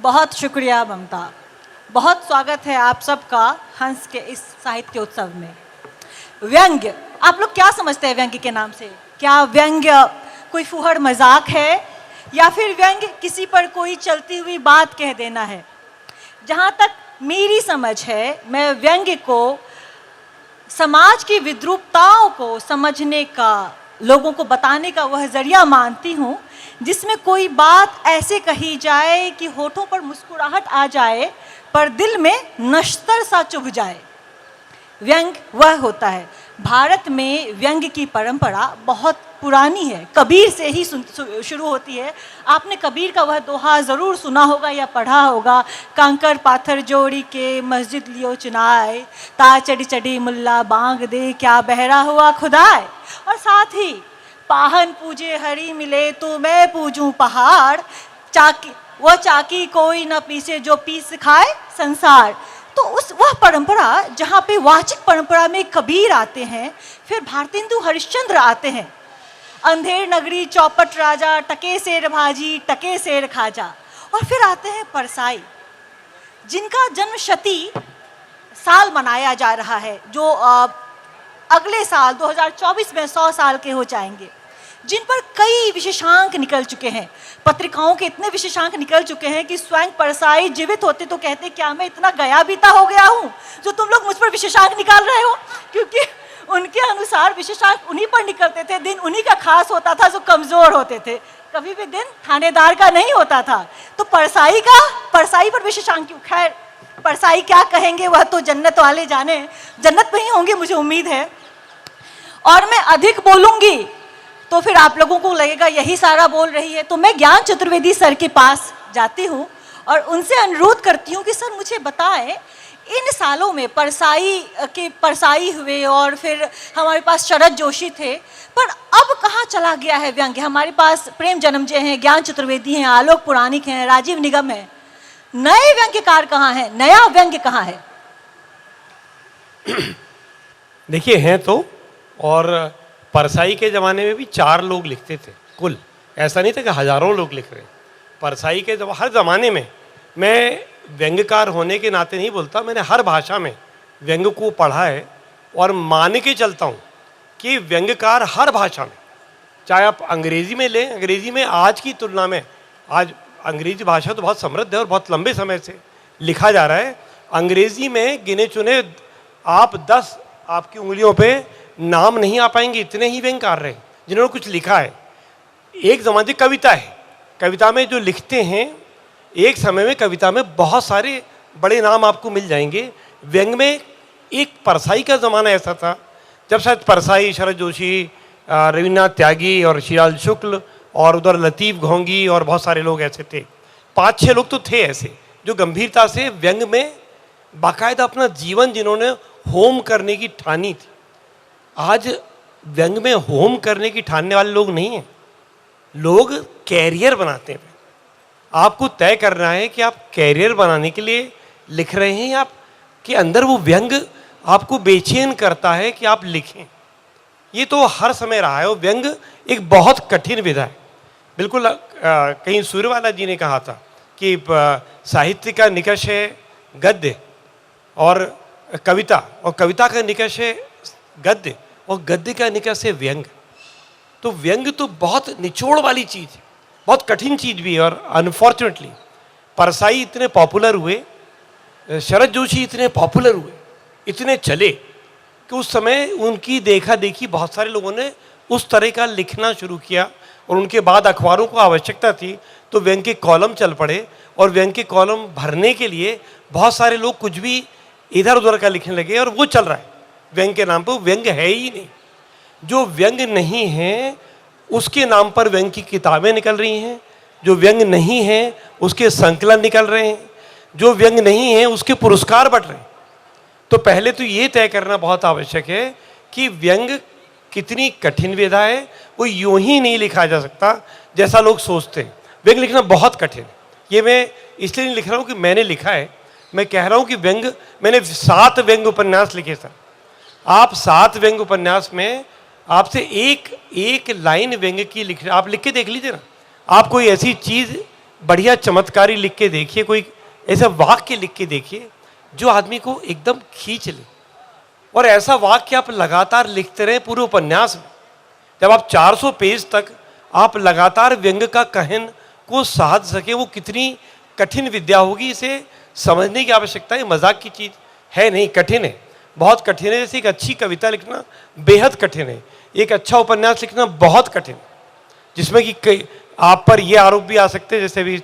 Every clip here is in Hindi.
बहुत शुक्रिया ममता। बहुत स्वागत है आप सबका हंस के इस साहित्य उत्सव में। व्यंग्य, आप लोग क्या समझते हैं व्यंग्य के नाम से? क्या व्यंग्य कोई फुहड़ मजाक है या फिर व्यंग्य किसी पर कोई चलती हुई बात कह देना है? जहाँ तक मेरी समझ है, मैं व्यंग्य को समाज की विद्रूपताओं को समझने का, लोगों को बताने का वह जरिया मानती हूँ जिसमें कोई बात ऐसे कही जाए कि होठों पर मुस्कुराहट आ जाए पर दिल में नश्तर सा चुभ जाए। व्यंग्य वह होता है। भारत में व्यंग्य की परंपरा बहुत पुरानी है, कबीर से ही शुरू होती है। आपने कबीर का वह दोहा ज़रूर सुना होगा या पढ़ा होगा, कंकर पाथर जोड़ी के मस्जिद लियो चुनाए, ता चढ़ी चढ़ी मुल्ला बांग दे, क्या बहरा हुआ खुदाए। और साथ ही पाहन पूजे हरी मिले तो मैं पूजूं पहाड़, चाकी कोई न पीसे जो पीस खाए संसार। तो उस वह परंपरा जहाँ पे वाचिक परंपरा में कबीर आते हैं, फिर भारतेंदु हरिश्चंद्र आते हैं, अंधेर नगरी चौपट राजा, टके सेर भाजी टके सेर खाजा, और फिर आते हैं परसाई जिनका जन्म शती साल मनाया जा रहा है, जो अगले साल 2024 में 100 साल के हो जाएंगे, जिन पर कई विशेषांक निकल चुके हैं। पत्रिकाओं के इतने विशेषांक निकल चुके हैं कि स्वयं परसाई जीवित होते तो कहते क्या मैं इतना गया बीता हो गया हूँ जो तुम लोग मुझ पर विशेषांक निकाल रहे हो, क्योंकि उनके अनुसार विशेषांक उन्हीं पर निकलते थे। दिन उन्हीं का खास होता था जो कमजोर होते थे, कभी भी दिन थानेदार का नहीं होता था। तो परसाई पर विशेषांक क्यों? खैर, परसाई क्या कहेंगे वह तो जन्नत वाले जाने, जन्नत में ही होंगे मुझे उम्मीद है। और मैं अधिक बोलूंगी तो फिर आप लोगों को लगेगा यही सारा बोल रही है, तो मैं ज्ञान चतुर्वेदी सर के पास जाती हूँ और उनसे अनुरोध करती हूँ कि सर मुझे बताएं, इन सालों में परसाई हुए और फिर हमारे पास शरद जोशी थे, पर अब कहाँ चला गया है व्यंग्य? हमारे पास प्रेम जन्मजय हैं, ज्ञान चतुर्वेदी हैं, आलोक पुराणिक हैं, राजीव निगम हैं, नए व्यंग्यकार कहाँ हैं? नया व्यंग्य कहाँ है? देखिए, हैं तो, और परसाई के ज़माने में भी 4 लोग लिखते थे कुल, ऐसा नहीं था कि हज़ारों लोग लिख रहे हैं। परसाई के हर ज़माने में, मैं व्यंग्यकार होने के नाते नहीं बोलता, मैंने हर भाषा में व्यंग्य को पढ़ा है और मान के चलता हूँ कि व्यंग्यकार हर भाषा में, चाहे आप अंग्रेज़ी में लें, अंग्रेज़ी में आज की तुलना में, आज अंग्रेज़ी भाषा तो बहुत समृद्ध है और बहुत लंबे समय से लिखा जा रहा है। अंग्रेज़ी में गिने चुने आप 10 आपकी उंगलियों पे नाम नहीं आ पाएंगे, इतने ही व्यंग्यकार रहे जिन्होंने कुछ लिखा है। एक ज़माने कविता है, कविता में जो लिखते हैं, एक समय में कविता में बहुत सारे बड़े नाम आपको मिल जाएंगे। व्यंग्य में एक परसाई का ज़माना ऐसा था जब शायद परसाई, शरद जोशी, रविन्द्रनाथ त्यागी और श्रीलाल शुक्ल और उधर लतीफ़ घोंगी और बहुत सारे लोग ऐसे थे। 5-6 लोग तो थे ऐसे जो गंभीरता से व्यंग्य में बाकायदा अपना जीवन जिन्होंने होम करने की ठानी थी। आज व्यंग्य में होम करने की ठानने वाले लोग नहीं हैं, लोग कैरियर बनाते हैं। आपको तय करना है कि आप कैरियर बनाने के लिए लिख रहे हैं, आप के अंदर वो व्यंग्य आपको बेचैन करता है कि आप लिखें। ये तो हर समय रहा है। वो व्यंग्य एक बहुत कठिन विधा है। बिल्कुल कहीं सूर्यवाला जी ने कहा था कि साहित्य का निकष है गद्य और कविता, और कविता का निकष है गद्य, और गद्य का निकष है व्यंग्य। तो व्यंग्य तो बहुत निचोड़ वाली चीज़ है, बहुत कठिन चीज़ भी है। और अनफॉर्चुनेटली परसाई इतने पॉपुलर हुए, शरद जोशी इतने पॉपुलर हुए, इतने चले कि उस समय उनकी देखा देखी बहुत सारे लोगों ने उस तरह का लिखना शुरू किया। और उनके बाद अखबारों को आवश्यकता थी तो व्यंग्य के कॉलम चल पड़े, और व्यंग्य के कॉलम भरने के लिए बहुत सारे लोग कुछ भी इधर उधर का लिखने लगे, और वो चल रहा है व्यंग्य के नाम पर। व्यंग्य है ही नहीं। जो व्यंग्य नहीं है उसके नाम पर व्यंग्य की किताबें निकल रही हैं, जो व्यंग्य नहीं है उसके संकलन निकल रहे हैं, जो व्यंग्य नहीं है उसके पुरस्कार बट रहे हैं। तो पहले तो ये तय करना बहुत आवश्यक है कि व्यंग्य कितनी कठिन विधा है। वो यूं ही नहीं लिखा जा सकता जैसा लोग सोचते हैं। व्यंग्य लिखना बहुत कठिन है। ये मैं इसलिए नहीं लिख रहा हूँ कि मैंने लिखा है, मैं कह रहा हूँ कि व्यंग्य, मैंने 7 व्यंग्य उपन्यास लिखे सर। आप 7 व्यंग्य उपन्यास में आपसे एक लाइन व्यंग्य की आप लिख के देख लीजिए ना। आप कोई ऐसी चीज़ बढ़िया चमत्कारी लिख के देखिए, कोई ऐसा वाक्य लिख के देखिए जो आदमी को एकदम खींच ले। और ऐसा वाक्य आप लगातार लिखते रहे पूरे उपन्यास में, जब आप 400 पेज तक आप लगातार व्यंग का कहन को साध सके, वो कितनी कठिन विद्या होगी। इसे समझने की आवश्यकता है, मजाक की चीज है नहीं, कठिन है, बहुत कठिन है। जैसे एक अच्छी कविता लिखना बेहद कठिन है, एक अच्छा उपन्यास लिखना बहुत कठिन, जिसमें कि आप पर ये आरोप भी आ सकते हैं, जैसे भी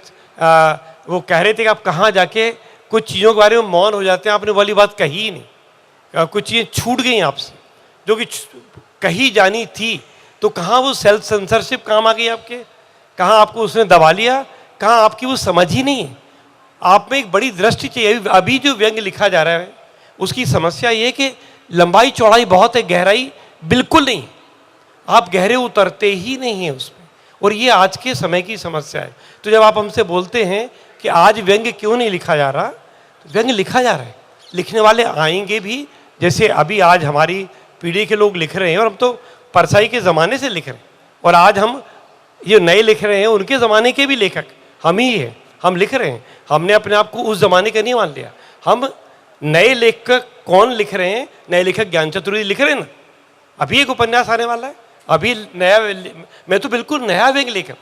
वो कह रहे थे कि आप कहाँ जाके कुछ चीज़ों के बारे में मौन हो जाते हैं, आपने वाली बात कही ही नहीं, कुछ चीज़ें छूट गई आपसे जो कि कही जानी थी, तो कहाँ वो सेल्फ सेंसरशिप काम आ गई आपके, कहाँ आपको उसने दबा लिया, कहाँ आपकी वो समझ ही नहीं है। आप में एक बड़ी दृष्टि चाहिए। अभी जो व्यंग लिखा जा रहा है उसकी समस्या ये है कि लंबाई चौड़ाई बहुत है, गहराई बिल्कुल नहीं, आप गहरे उतरते ही नहीं हैं उसमें, और ये आज के समय की समस्या है। तो जब आप हमसे बोलते हैं कि आज व्यंग क्यों नहीं लिखा जा रहा, तो व्यंग लिखा जा रहा है, लिखने वाले आएंगे भी। जैसे अभी आज हमारी पीढ़ी के लोग लिख रहे हैं, और हम तो परसाई के ज़माने से लिख रहे हैं, और आज हम ये नए लिख रहे हैं, उनके ज़माने के भी लेखक हम ही हैं, हम लिख रहे हैं। हमने अपने आप को उस ज़माने का नहीं मान लिया। हम नए लेखक कौन लिख रहे हैं? नए लेखक ज्ञान चतुर्वेदी लिख रहे हैं ना, अभी एक उपन्यास आने वाला है, अभी नया। मैं तो बिल्कुल नया व्यंग लेखक,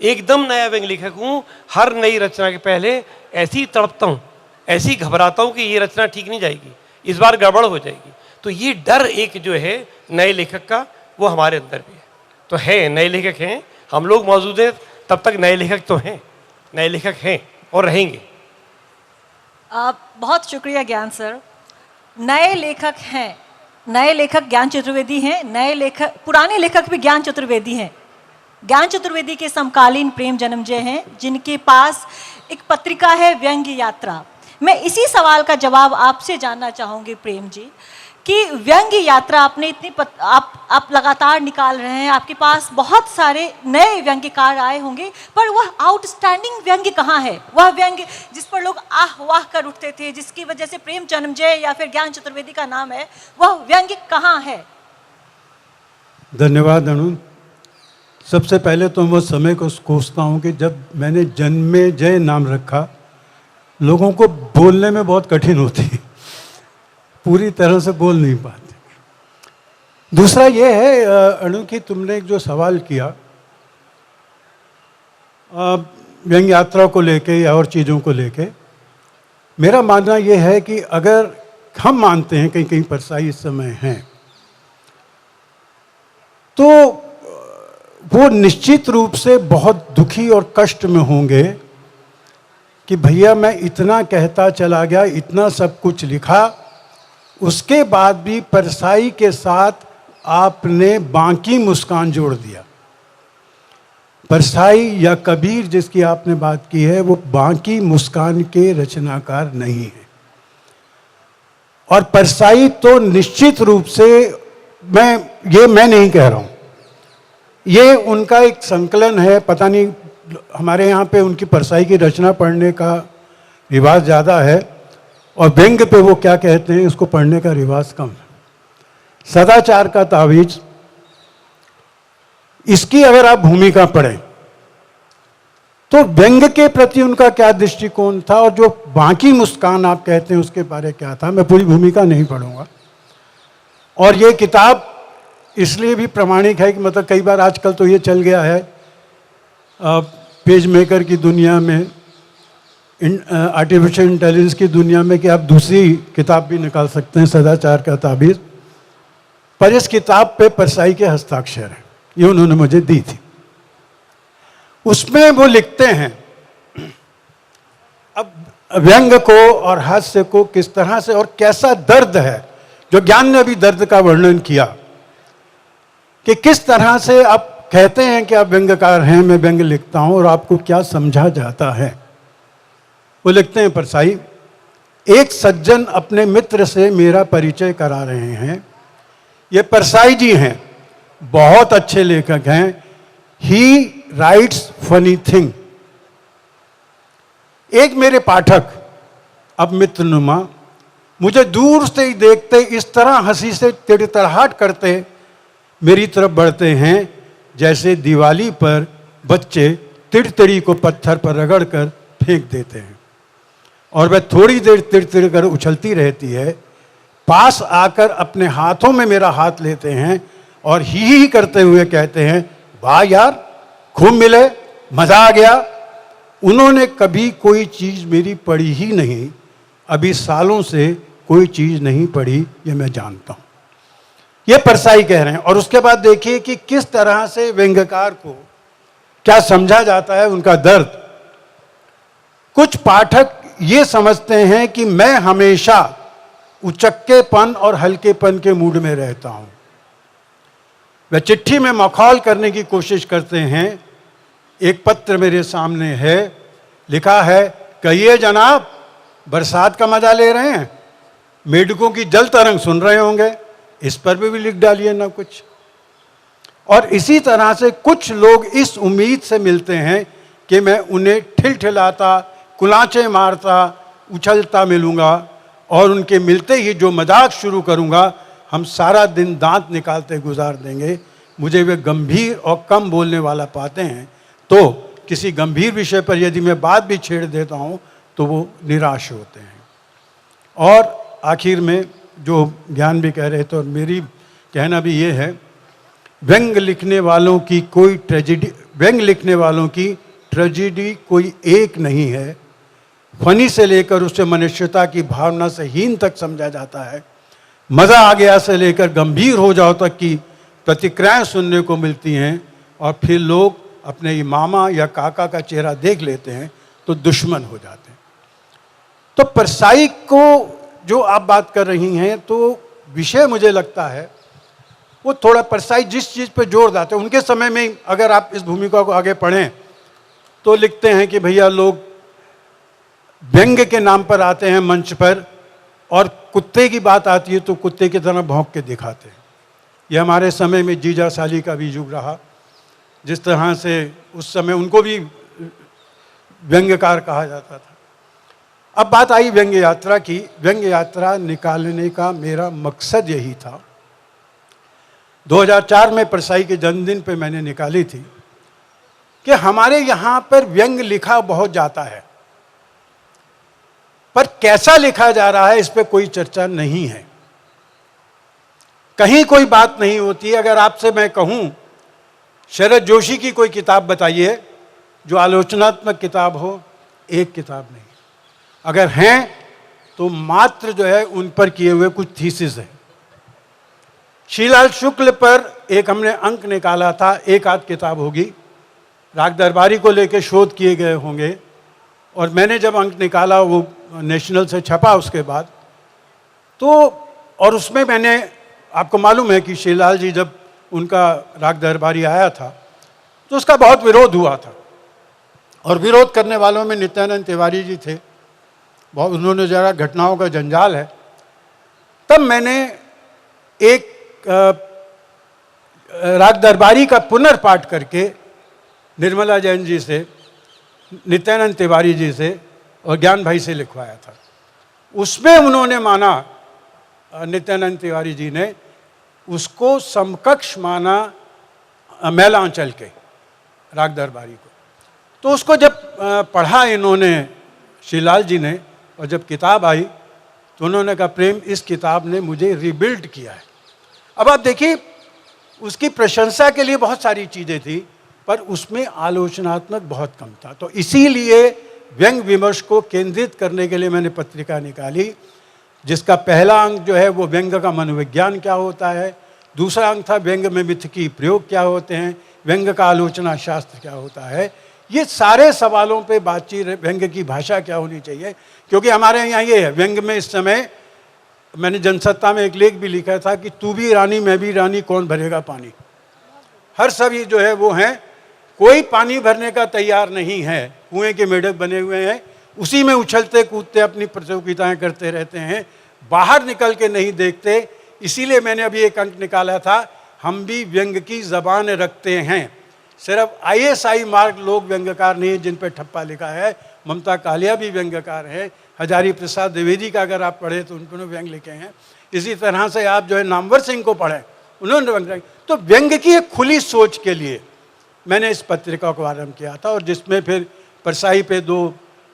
एकदम नया व्यंग लेखक हूँ। हर नई रचना के पहले ऐसी तड़पता हूँ, ऐसी घबराता हूँ कि ये रचना ठीक नहीं जाएगी, इस बार गड़बड़ हो जाएगी। तो ये डर एक जो है नए लेखक का, वो हमारे अंदर भी है। तो है, नए लेखक हैं, हम लोग मौजूद हैं तब तक नए लेखक तो हैं, नए लेखक हैं और रहेंगे। बहुत शुक्रिया ज्ञान सर। नए लेखक हैं, नए लेखक ज्ञान चतुर्वेदी हैं, नए लेखक, पुराने लेखक भी ज्ञान चतुर्वेदी हैं। ज्ञान चतुर्वेदी के समकालीन प्रेम जन्मजय हैं, जिनके पास एक पत्रिका है व्यंग यात्रा। मैं इसी सवाल का जवाब आपसे जानना चाहूँगी प्रेम जी, कि व्यंग यात्रा आपने इतनी आप लगातार निकाल रहे हैं, आपके पास बहुत सारे नए व्यंग्यकार आए होंगे, पर वह आउटस्टैंडिंग व्यंग्य कहाँ है? वह व्यंग्य जिस पर लोग आह वाह कर उठते थे, जिसकी वजह से प्रेम जन्मजय या फिर ज्ञान चतुर्वेदी का नाम है, वह व्यंग्य कहाँ है? धन्यवाद अनु। सबसे पहले तो मैं समय को कोसता हूँ कि जब मैंने जन्मेजय नाम रखा, लोगों को बोलने में बहुत कठिन होती है, पूरी तरह से बोल नहीं पाते। दूसरा ये है अनु कि तुमने जो सवाल किया व्यंग यात्रा को लेके या और चीज़ों को लेके, मेरा मानना ये है कि अगर हम मानते हैं कहीं कहीं परसाई इस समय हैं, तो वो निश्चित रूप से बहुत दुखी और कष्ट में होंगे कि भैया मैं इतना कहता चला गया, इतना सब कुछ लिखा, उसके बाद भी परसाई के साथ आपने बाकी मुस्कान जोड़ दिया। परसाई या कबीर जिसकी आपने बात की है, वो बाकी मुस्कान के रचनाकार नहीं है। और परसाई तो निश्चित रूप से, मैं नहीं कह रहा हूँ, ये उनका एक संकलन है। पता नहीं, हमारे यहाँ पे उनकी परसाई की रचना पढ़ने का रिवाज ज़्यादा है, और व्यंग पे वो क्या कहते हैं उसको पढ़ने का रिवाज कम है। सदाचार का तावीज, इसकी अगर आप भूमिका पढ़ें तो व्यंग के प्रति उनका क्या दृष्टिकोण था, और जो बाकी मुस्कान आप कहते हैं उसके बारे क्या था। मैं पूरी भूमिका नहीं पढ़ूंगा। और ये किताब इसलिए भी प्रामाणिक है कि मतलब कई बार आजकल तो ये चल गया है पेज मेकर की दुनिया में, आर्टिफिशियल इंटेलिजेंस की दुनिया में, कि आप दूसरी किताब भी निकाल सकते हैं, सदाचार का ताबीर। पर इस किताब पे परसाई के हस्ताक्षर हैं, ये उन्होंने मुझे दी थी। उसमें वो लिखते हैं अब व्यंग को और हास्य को किस तरह से और कैसा दर्द है, जो ज्ञान ने अभी दर्द का वर्णन किया, कि किस तरह से आप कहते हैं कि आप व्यंग्यकार हैं, मैं व्यंग लिखता हूं, और आपको क्या समझा जाता है। वो लिखते हैं परसाई, एक सज्जन अपने मित्र से मेरा परिचय करा रहे हैं। ये परसाई जी हैं, बहुत अच्छे लेखक हैं। ही राइट्स फनी थिंग। एक मेरे पाठक, अब मित्रनुमा, मुझे दूर से ही देखते इस तरह हंसी से तिड़तड़ाहट करते मेरी तरफ बढ़ते हैं, जैसे दिवाली पर बच्चे तिड़तिड़ी को पत्थर पर रगड़ कर फेंक देते हैं और वह थोड़ी देर तिड़तिड़ कर उछलती रहती है। पास आकर अपने हाथों में मेरा हाथ लेते हैं और ही करते हुए कहते हैं, वाह यार, खूब मिले, मजा आ गया। उन्होंने कभी कोई चीज मेरी पढ़ी ही नहीं, अभी सालों से कोई चीज नहीं पढ़ी, ये मैं जानता हूं। ये परसाई कह रहे हैं। और उसके बाद देखिए कि किस तरह से व्यंग्यकार को क्या समझा जाता है, उनका दर्द। कुछ पाठक ये समझते हैं कि मैं हमेशा उचक्केपन और हल्केपन के मूड में रहता हूं। वह चिट्ठी में मखौल करने की कोशिश करते हैं। एक पत्र मेरे सामने है, लिखा है, कहिए जनाब, बरसात का मजा ले रहे हैं, मेढकों की जल तरंग सुन रहे होंगे, इस पर भी लिख डालिए ना कुछ। और इसी तरह से कुछ लोग इस उम्मीद से मिलते हैं कि मैं उन्हें ठिलठिलाता, कुलांचे मारता, उछलता मिलूंगा और उनके मिलते ही जो मजाक शुरू करूंगा, हम सारा दिन दांत निकालते गुजार देंगे। मुझे वे गंभीर और कम बोलने वाला पाते हैं, तो किसी गंभीर विषय पर यदि मैं बात भी छेड़ देता हूं तो वो निराश होते हैं। और आखिर में जो ज्ञान भी कह रहे थे, और मेरी कहना भी ये है, व्यंग लिखने वालों की ट्रेजेडी कोई एक नहीं है। फनी से लेकर उसे मनुष्यता की भावना से हीन तक समझा जाता है। मज़ा आ गया से लेकर गंभीर हो जाओ तक की प्रतिक्रियाएं सुनने को मिलती हैं। और फिर लोग अपने ही मामा या काका का चेहरा देख लेते हैं तो दुश्मन हो जाते हैं। तो परसाई को जो आप बात कर रही हैं, तो विषय मुझे लगता है वो थोड़ा, परसाई जिस चीज़ पर जोर देते हैं, उनके समय में अगर आप इस भूमिका को आगे पढ़ें तो लिखते हैं कि भैया लोग व्यंग्य के नाम पर आते हैं मंच पर और कुत्ते की बात आती है तो कुत्ते की तरह भौंक के दिखाते हैं। ये हमारे समय में जीजा साली का भी युग रहा, जिस तरह से उस समय उनको भी व्यंग्यकार कहा जाता था। अब बात आई व्यंग्य यात्रा की। व्यंग्य यात्रा निकालने का मेरा मकसद यही था। 2004 में परसाई के जन्मदिन पे मैंने निकाली थी कि हमारे यहां पर व्यंग्य लिखा बहुत जाता है, पर कैसा लिखा जा रहा है इस पे कोई चर्चा नहीं है, कहीं कोई बात नहीं होती। अगर आपसे मैं कहूं शरद जोशी की कोई किताब बताइए जो आलोचनात्मक किताब हो, एक किताब नहीं। अगर हैं तो मात्र जो है उन पर किए हुए कुछ थीसिस है। श्रीलाल शुक्ल पर एक हमने अंक निकाला था, एक आध किताब होगी। राग दरबारी को लेकर शोध किए गए होंगे और मैंने जब अंक निकाला वो नेशनल से छपा उसके बाद, तो और उसमें मैंने, आपको मालूम है कि श्रीलाल जी जब उनका राग दरबारी आया था तो उसका बहुत विरोध हुआ था और विरोध करने वालों में नित्यानंद तिवारी जी थे। बहुत उन्होंने जरा घटनाओं का जंजाल है। तब मैंने एक राग दरबारी का पुनर्पाठ करके निर्मला जैन जी से, नित्यानंद तिवारी जी से और ज्ञान भाई से लिखवाया था। उसमें उन्होंने माना, नित्यानंद तिवारी जी ने उसको समकक्ष माना मैलांचल के राग दरबारी को। तो उसको जब पढ़ा इन्होंने, श्रीलाल जी ने, और जब किताब आई तो उन्होंने कहा, प्रेम, इस किताब ने मुझे रिबिल्ड किया है। अब आप देखिए, उसकी प्रशंसा के लिए बहुत सारी चीज़ें थी पर उसमें आलोचनात्मक बहुत कम था। तो इसीलिए व्यंग विमर्श को केंद्रित करने के लिए मैंने पत्रिका निकाली, जिसका पहला अंक जो है वो व्यंग का मनोविज्ञान क्या होता है, दूसरा अंक था व्यंग में मिथकी प्रयोग क्या होते हैं, व्यंग का आलोचना शास्त्र क्या होता है। ये सारे सवालों पे बातचीत, व्यंग की भाषा क्या होनी चाहिए, क्योंकि हमारे यहाँ ये है व्यंग में। इस समय मैंने जनसत्ता में एक लेख भी लिखा था कि तू भी रानी मैं भी रानी, कौन भरेगा पानी। हर सभी जो है वो हैं, कोई पानी भरने का तैयार नहीं है, कुएं के मेढक बने हुए हैं, उसी में उछलते कूदते अपनी प्रतियोगिताएं करते रहते हैं, बाहर निकल के नहीं देखते। इसीलिए मैंने अभी एक अंक निकाला था, हम भी व्यंग की जबान रखते हैं। सिर्फ ISI मार्ग लोग व्यंग्यकार नहीं है जिन पर ठप्पा लिखा है। ममता कालिया भी व्यंग्यकार है, हजारी प्रसाद द्विवेदी का अगर आप पढ़े तो उन्होंने व्यंग लिखे हैं। इसी तरह से आप जो है नामवर सिंह को पढ़ें, उन्होंने व्यंग। तो व्यंग की एक खुली सोच के लिए मैंने इस पत्रिका को आरंभ किया था, और जिसमें फिर परसाई पे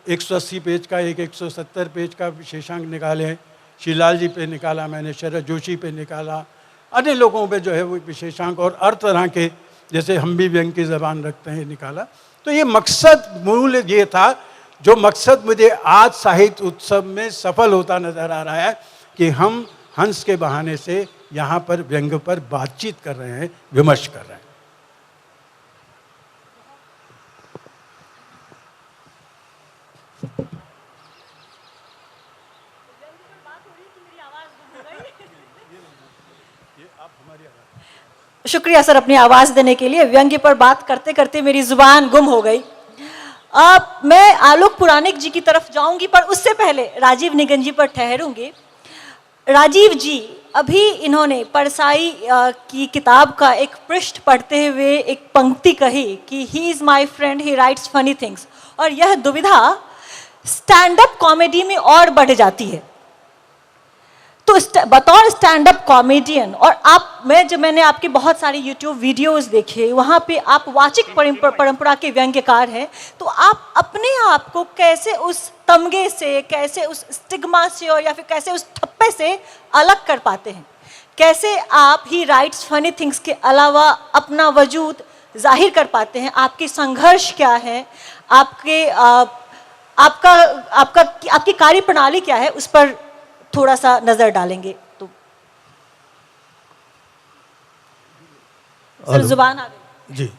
180 पेज का, 170 पेज का विशेषांक निकाले, शिलाल जी पे निकाला मैंने, शरद जोशी पे निकाला, अन्य लोगों पे जो है वो विशेषांक, और हर तरह के, जैसे हम भी व्यंग की ज़बान रखते हैं, निकाला। तो ये मकसद, मूल ये था, जो मकसद मुझे आज साहित्य उत्सव में सफल होता नज़र आ रहा है कि हम हंस के बहाने से यहाँ पर व्यंग पर बातचीत कर रहे हैं, विमर्श कर रहे हैं। शुक्रिया सर अपनी आवाज़ देने के लिए। व्यंग्य पर बात करते करते मेरी जुबान गुम हो गई। मैं आलोक पुराणिक जी की तरफ जाऊंगी, पर उससे पहले राजीव निगम जी पर ठहरूंगी। राजीव जी, अभी इन्होंने परसाई की किताब का एक पृष्ठ पढ़ते हुए एक पंक्ति कही कि he is my friend, he rights funny things, और यह दुविधा स्टैंड अप कॉमेडी में और बढ़ जाती है। तो बतौर स्टैंड अप कॉमेडियन, और मैंने आपके बहुत सारे यूट्यूब वीडियोस देखे, वहाँ पे आप वाचिक परंपरा के व्यंग्यकार हैं, तो आप अपने आप को कैसे उस तमगे से, कैसे उस स्टिग्मा से, और या फिर कैसे उस ठप्पे से अलग कर पाते हैं? कैसे आप ही राइट्स फनी थिंग्स के अलावा अपना वजूद जाहिर कर पाते हैं? आपकी संघर्ष क्या है? आपकी कार्य प्रणाली क्या है? उस पर थोड़ा सा नजर डालेंगे तो। सर जुबान आ गई जी।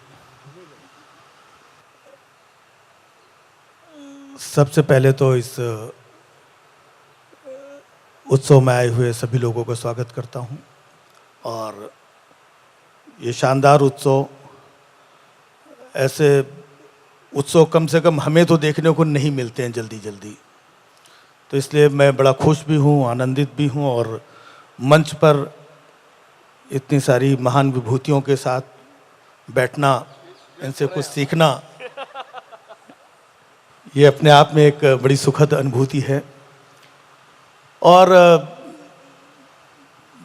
सबसे पहले तो इस उत्सव में आए हुए सभी लोगों का स्वागत करता हूं, और ये शानदार उत्सव, ऐसे उत्सव कम से कम हमें तो देखने को नहीं मिलते हैं जल्दी जल्दी, तो इसलिए मैं बड़ा खुश भी हूँ, आनंदित भी हूँ, और मंच पर इतनी सारी महान विभूतियों के साथ बैठना, इनसे कुछ सीखना, ये अपने आप में एक बड़ी सुखद अनुभूति है। और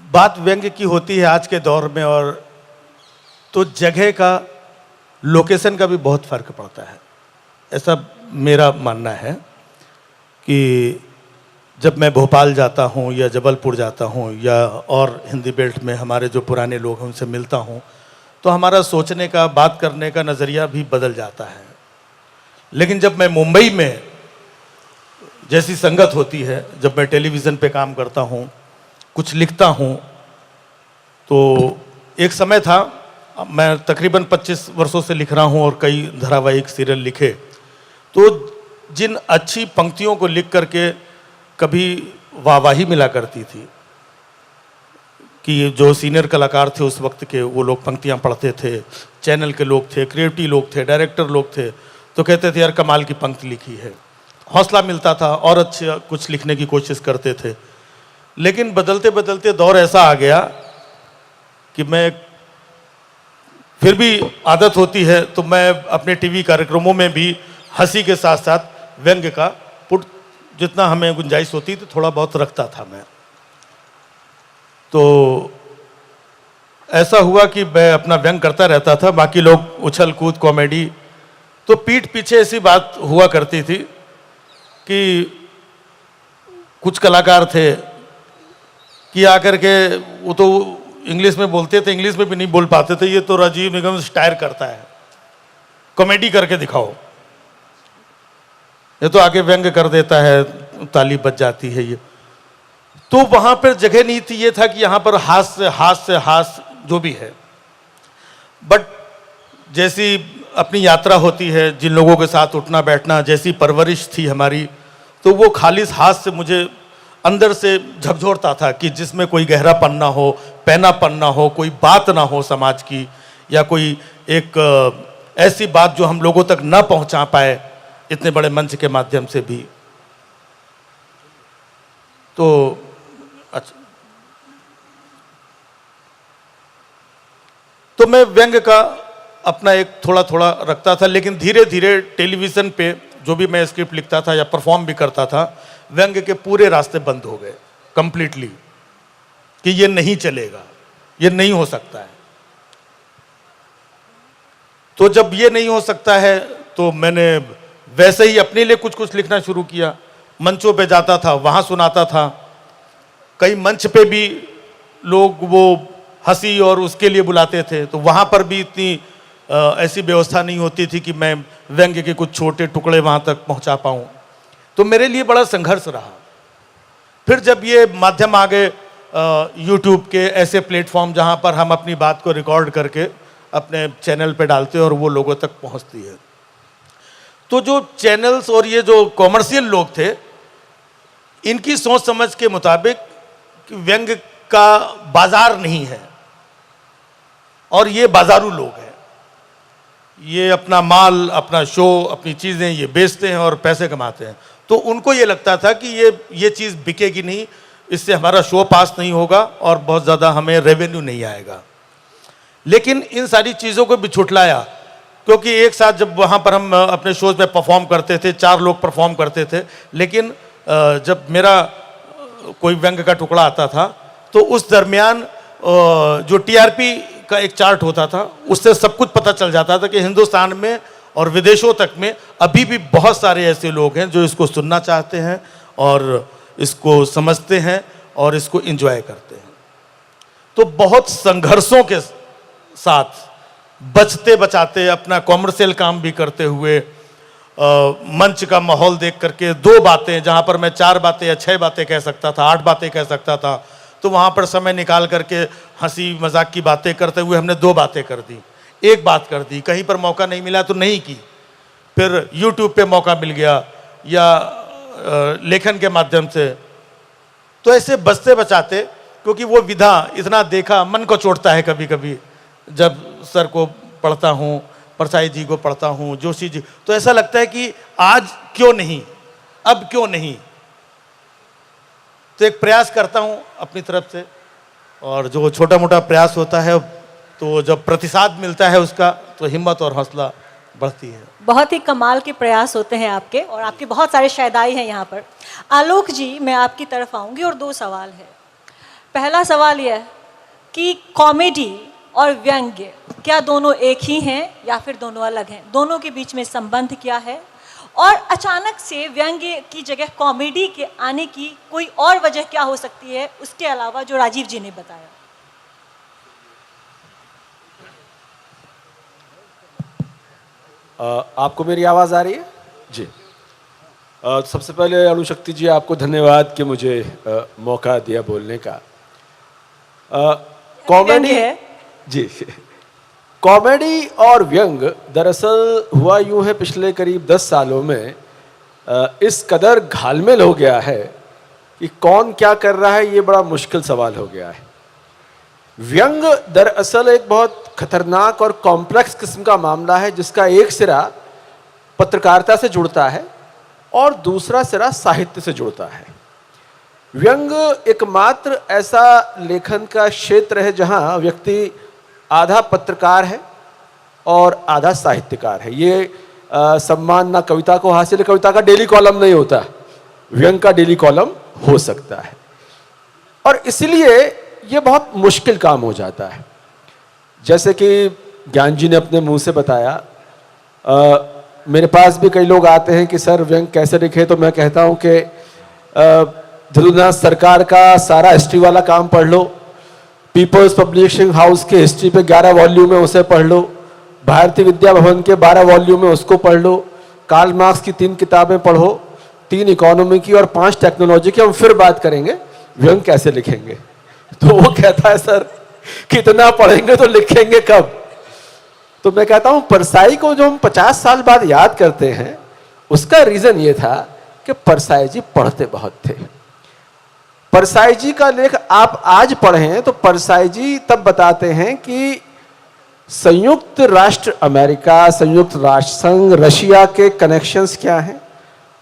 बात व्यंग्य की होती है आज के दौर में, और तो जगह का, लोकेशन का भी बहुत फर्क पड़ता है। ऐसा मेरा मानना है कि जब मैं भोपाल जाता हूँ या जबलपुर जाता हूँ या और हिंदी बेल्ट में हमारे जो पुराने लोग हैं उनसे मिलता हूँ, तो हमारा सोचने का, बात करने का नज़रिया भी बदल जाता है। लेकिन जब मैं मुंबई में, जैसी संगत होती है, जब मैं टेलीविज़न पे काम करता हूँ, कुछ लिखता हूँ, तो एक समय था, मैं तकरीबन 25 वर्षों से लिख रहा हूँ और कई धारावाहिक सीरियल लिखे, तो जिन अच्छी पंक्तियों को लिख करके कभी वाहवाही मिला करती थी कि जो सीनियर कलाकार थे उस वक्त के, वो लोग पंक्तियाँ पढ़ते थे, चैनल के लोग थे, क्रिएटिव लोग थे, डायरेक्टर लोग थे, तो कहते थे यार कमाल की पंक्ति लिखी है, हौसला मिलता था और अच्छे कुछ लिखने की कोशिश करते थे। लेकिन बदलते बदलते दौर ऐसा आ गया कि मैं, फिर भी आदत होती है तो मैं अपने टीवी कार्यक्रमों में भी हंसी के साथ साथ व्यंग्य का पुट, जितना हमें गुंजाइश होती तो थोड़ा बहुत रखता था मैं। तो ऐसा हुआ कि मैं अपना व्यंग करता रहता था, बाकी लोग उछल कूद कॉमेडी, तो पीठ पीछे ऐसी बात हुआ करती थी कि कुछ कलाकार थे कि आकर के, वो तो इंग्लिश में बोलते थे, इंग्लिश में भी नहीं बोल पाते थे, ये तो राजीव निगम स्टायर करता है, कॉमेडी करके दिखाओ, ये तो आगे व्यंग कर देता है, ताली बज जाती है ये। तो वहां पर जगह नहीं थी, ये था कि यहां पर हास्य हास्य हास्य जो भी है। बट जैसी अपनी यात्रा होती है, जिन लोगों के साथ उठना बैठना, जैसी परवरिश थी हमारी, तो वो खालिस हास्य मुझे अंदर से झकझोरता था कि जिसमें कोई गहरा पन्ना हो, पैना पन्ना हो, कोई बात ना हो समाज की, या कोई एक ऐसी बात जो हम लोगों तक ना पहुंचा पाए इतने बड़े मंच के माध्यम से भी। तो अच्छा, तो मैं व्यंग्य का अपना एक थोड़ा थोड़ा रखता था, लेकिन धीरे धीरे टेलीविज़न पे जो भी मैं स्क्रिप्ट लिखता था या परफॉर्म भी करता था, व्यंग्य के पूरे रास्ते बंद हो गए कंप्लीटली, कि ये नहीं चलेगा, ये नहीं हो सकता है। तो जब ये नहीं हो सकता है तो मैंने वैसे ही अपने लिए कुछ कुछ लिखना शुरू किया। मंचों पे जाता था, वहाँ सुनाता था। कई मंच पे भी लोग वो हंसी और उसके लिए बुलाते थे, तो वहाँ पर भी इतनी ऐसी व्यवस्था नहीं होती थी कि मैं व्यंग्य के कुछ छोटे टुकड़े वहाँ तक पहुँचा पाऊँ। तो मेरे लिए बड़ा संघर्ष रहा। फिर जब ये माध्यम आ गए यूट्यूब के ऐसे प्लेटफॉर्म जहाँ पर हम अपनी बात को रिकॉर्ड करके अपने चैनल पे डालते हैं और वो लोगों तक पहुँचती है, तो जो चैनल्स और ये जो कॉमर्शियल लोग थे, इनकी सोच समझ के मुताबिक कि व्यंग्य का बाजार नहीं है और ये बाजारू लोग हैं, ये अपना माल, अपना शो, अपनी चीज़ें ये बेचते हैं और पैसे कमाते हैं। तो उनको ये लगता था कि ये चीज़ बिकेगी नहीं, इससे हमारा शो पास नहीं होगा और बहुत ज़्यादा हमें रेवेन्यू नहीं आएगा। लेकिन इन सारी चीज़ों को भी छुटलाया, क्योंकि एक साथ जब वहाँ पर हम अपने शोज में परफॉर्म करते थे, 4 लोग परफॉर्म करते थे, लेकिन जब मेरा कोई व्यंग्य का टुकड़ा आता था तो उस दरमियान जो टीआरपी का एक चार्ट होता था, उससे सब कुछ पता चल जाता था कि हिंदुस्तान में और विदेशों तक में अभी भी बहुत सारे ऐसे लोग हैं जो इसको सुनना चाहते हैं और इसको समझते हैं और इसको एंजॉय करते हैं। तो बहुत संघर्षों के साथ बचते बचाते, अपना कॉमर्शियल काम भी करते हुए, मंच का माहौल देख करके 2 बातें जहाँ पर मैं 4 बातें या 6 बातें कह सकता था, 8 बातें कह सकता था, तो वहाँ पर समय निकाल करके हंसी मजाक की बातें करते हुए हमने 2 बातें कर दी, 1 बात कर दी। कहीं पर मौका नहीं मिला तो नहीं की, फिर यूट्यूब पे मौका मिल गया या लेखन के माध्यम से। तो ऐसे बचते बचाते, क्योंकि वो विधा इतना देखा, मन को चोटता है कभी कभी जब सर को पढ़ता हूँ, परसाई जी को पढ़ता हूँ, जोशी जी, तो ऐसा लगता है कि आज क्यों नहीं, अब क्यों नहीं। तो एक प्रयास करता हूँ अपनी तरफ से, और जो छोटा मोटा प्रयास होता है तो जब प्रतिसाद मिलता है उसका, तो हिम्मत और हौसला बढ़ती है। बहुत ही कमाल के प्रयास होते हैं आपके, और आपके बहुत सारे शायदाई हैं यहाँ पर। आलोक जी, मैं आपकी तरफ आऊँगी और 2 सवाल है। पहला सवाल यह है कि कॉमेडी और व्यंग्य क्या दोनों एक ही हैं या फिर दोनों अलग हैं? दोनों के बीच में संबंध क्या है? और अचानक से व्यंग्य की जगह कॉमेडी के आने की कोई और वजह क्या हो सकती है, उसके अलावा जो राजीव जी ने बताया? आपको मेरी आवाज़ आ रही है जी? सबसे पहले अणुशक्ति जी, आपको धन्यवाद कि मुझे मौका दिया बोलने का। कॉमेडी है जी, कॉमेडी और व्यंग दरअसल हुआ यूं है, पिछले करीब 10 सालों में इस कदर घालमेल हो गया है कि कौन क्या कर रहा है ये बड़ा मुश्किल सवाल हो गया है। व्यंग दरअसल एक बहुत खतरनाक और कॉम्प्लेक्स किस्म का मामला है, जिसका एक सिरा पत्रकारिता से जुड़ता है और दूसरा सिरा साहित्य से जुड़ता है। व्यंग एकमात्र ऐसा लेखन का क्षेत्र है जहां व्यक्ति आधा पत्रकार है और आधा साहित्यकार है। ये सम्मान ना कविता को हासिल है, कविता का डेली कॉलम नहीं होता, व्यंग का डेली कॉलम हो सकता है, और इसलिए ये बहुत मुश्किल काम हो जाता है। जैसे कि ज्ञान जी ने अपने मुंह से बताया, मेरे पास भी कई लोग आते हैं कि सर व्यंग कैसे लिखे, तो मैं कहता हूं कि जदुनाथ सरकार का सारा हिस्ट्री वाला काम पढ़ लो, पीपल्स पब्लिशिंग हाउस के हिस्ट्री पे 11 वॉल्यूम है उसे पढ़ लो, भारतीय विद्या भवन के 12 वॉल्यूम है उसको पढ़ लो, कार्ल मार्क्स की 3 किताबें पढ़ो, 3 इकोनॉमी की और 5 टेक्नोलॉजी की, हम फिर बात करेंगे व्यंग कैसे लिखेंगे। तो वो कहता है सर कितना पढ़ेंगे तो लिखेंगे कब? तो मैं कहता हूं परसाई को जो हम 50 साल बाद याद करते हैं, उसका रीजन ये था कि परसाई जी पढ़ते बहुत थे। परसाई जी का लेख आप आज पढ़ें तो परसाई जी तब बताते हैं कि संयुक्त राष्ट्र अमेरिका, संयुक्त राष्ट्र संघ, रशिया के कनेक्शंस क्या हैं,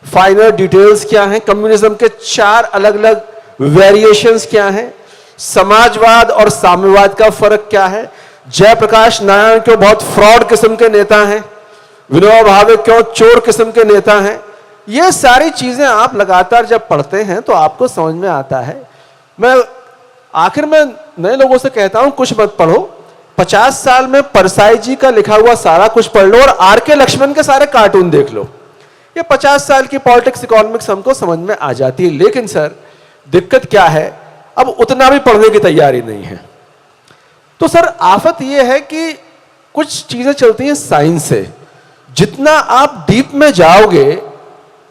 फाइनल डिटेल्स क्या हैं, कम्युनिज्म के 4 अलग अलग वेरिएशंस क्या हैं, समाजवाद और साम्यवाद का फर्क क्या है, जयप्रकाश नारायण क्यों बहुत फ्रॉड किस्म के नेता हैं, विनोबा भावे क्यों चोर किस्म के नेता हैं। ये सारी चीजें आप लगातार जब पढ़ते हैं तो आपको समझ में आता है। मैं आखिर में नए लोगों से कहता हूं कुछ मत पढ़ो, 50 साल में परसाई जी का लिखा हुआ सारा कुछ पढ़ लो और आर के लक्ष्मण के सारे कार्टून देख लो, ये 50 साल की पॉलिटिक्स इकोनॉमिक्स हमको समझ में आ जाती है। लेकिन सर दिक्कत क्या है, अब उतना भी पढ़ने की तैयारी नहीं है। तो सर आफत यह है कि कुछ चीजें चलती हैं साइंस से, जितना आप डीप में जाओगे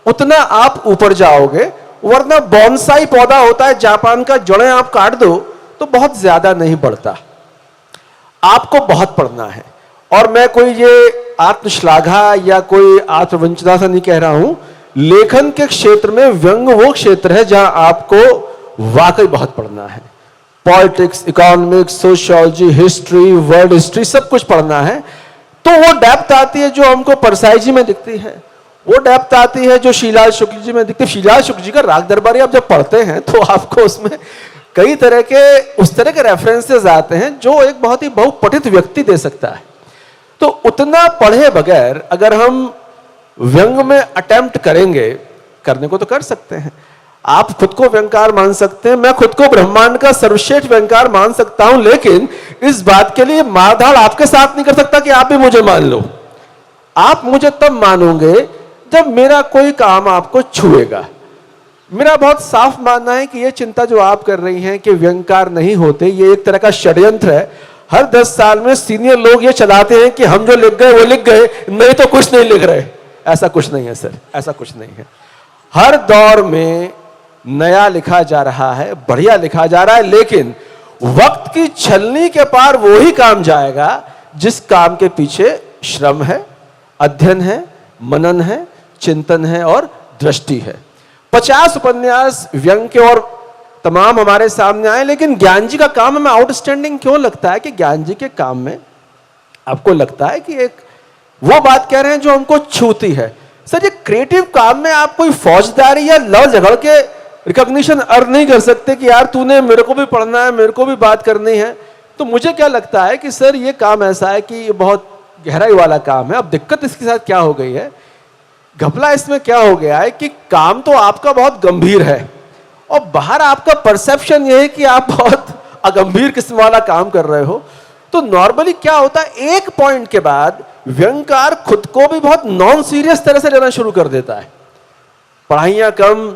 उतना आप ऊपर जाओगे, वरना बॉन्साई पौधा होता है जापान का, जड़ें आप काट दो तो बहुत ज्यादा नहीं बढ़ता। आपको बहुत पढ़ना है। और मैं कोई ये आत्मश्लाघा या कोई आत्मवंचना से नहीं कह रहा हूं, लेखन के क्षेत्र में व्यंग वो क्षेत्र है जहां आपको वाकई बहुत पढ़ना है। Politics, economics, sociology, history, world history सब कुछ पढ़ना है। तो वो डेप्थ आती है जो हमको परसाई जी में दिखती है, वो डेप्थ आती है जो शीलाल शुक्ल जी में दिखती है। शीलाल शुक्ल जी का राग दरबारी आप जब पढ़ते हैं तो आपको उसमें कई तरह के उस तरह के रेफरेंसेस आते हैं जो एक बहुत ही बहुपठित व्यक्ति दे सकता है। तो उतना पढ़े बगैर अगर हम व्यंग में अटेम्प्ट करेंगे, करने को तो कर सकते हैं, आप खुद को व्यंगकार मान सकते हैं, मैं खुद को ब्रह्मांड का सर्वश्रेष्ठ व्यंगकार मान सकता हूं, लेकिन इस बात के लिए मारधाड़ आपके साथ नहीं कर सकता कि आप भी मुझे मान लो। आप मुझे तब मानोगे जब मेरा कोई काम आपको छुएगा। मेरा बहुत साफ मानना है कि ये चिंता जो आप कर रही हैं कि व्यंगकार नहीं होते, ये एक तरह का षड्यंत्र है। हर 10 साल में सीनियर लोग ये चलाते हैं कि हम जो लिख गए वो लिख गए, नहीं तो कुछ नहीं लिख रहे। ऐसा कुछ नहीं है सर, ऐसा कुछ नहीं है। हर दौर में नया लिखा जा रहा है, बढ़िया लिखा जा रहा है, लेकिन वक्त की छलनी के पार वो ही काम जाएगा जिस काम के पीछे श्रम है, अध्ययन है, मनन है, चिंतन है और दृष्टि है। 50 उपन्यास व्यंग के और तमाम हमारे सामने आए, लेकिन ज्ञान जी का काम हमें आउटस्टैंडिंग क्यों लगता है कि ज्ञान जी के काम में आपको लगता है कि एक वो बात कह रहे हैं जो हमको छूती है। सर ये क्रिएटिव काम में आप कोई फौजदारी या लड़ झगड़ के रिकॉग्निशन अर्न नहीं कर सकते कि यार तूने मेरे को भी पढ़ना है, मेरे को भी बात करनी है। तो मुझे क्या लगता है कि सर ये काम ऐसा है कि ये बहुत गहराई वाला काम है। अब दिक्कत इसके साथ क्या हो गई है, घपला इसमें क्या हो गया है कि काम तो आपका बहुत गंभीर है और बाहर आपका परसेप्शन यह है कि आप बहुत अगंभीर किस्म वाला काम कर रहे हो। तो नॉर्मली क्या होता है, एक पॉइंट के बाद व्यंगकार खुद को भी बहुत नॉन सीरियस तरह से लेना शुरू कर देता है। पढ़ाइयां कम,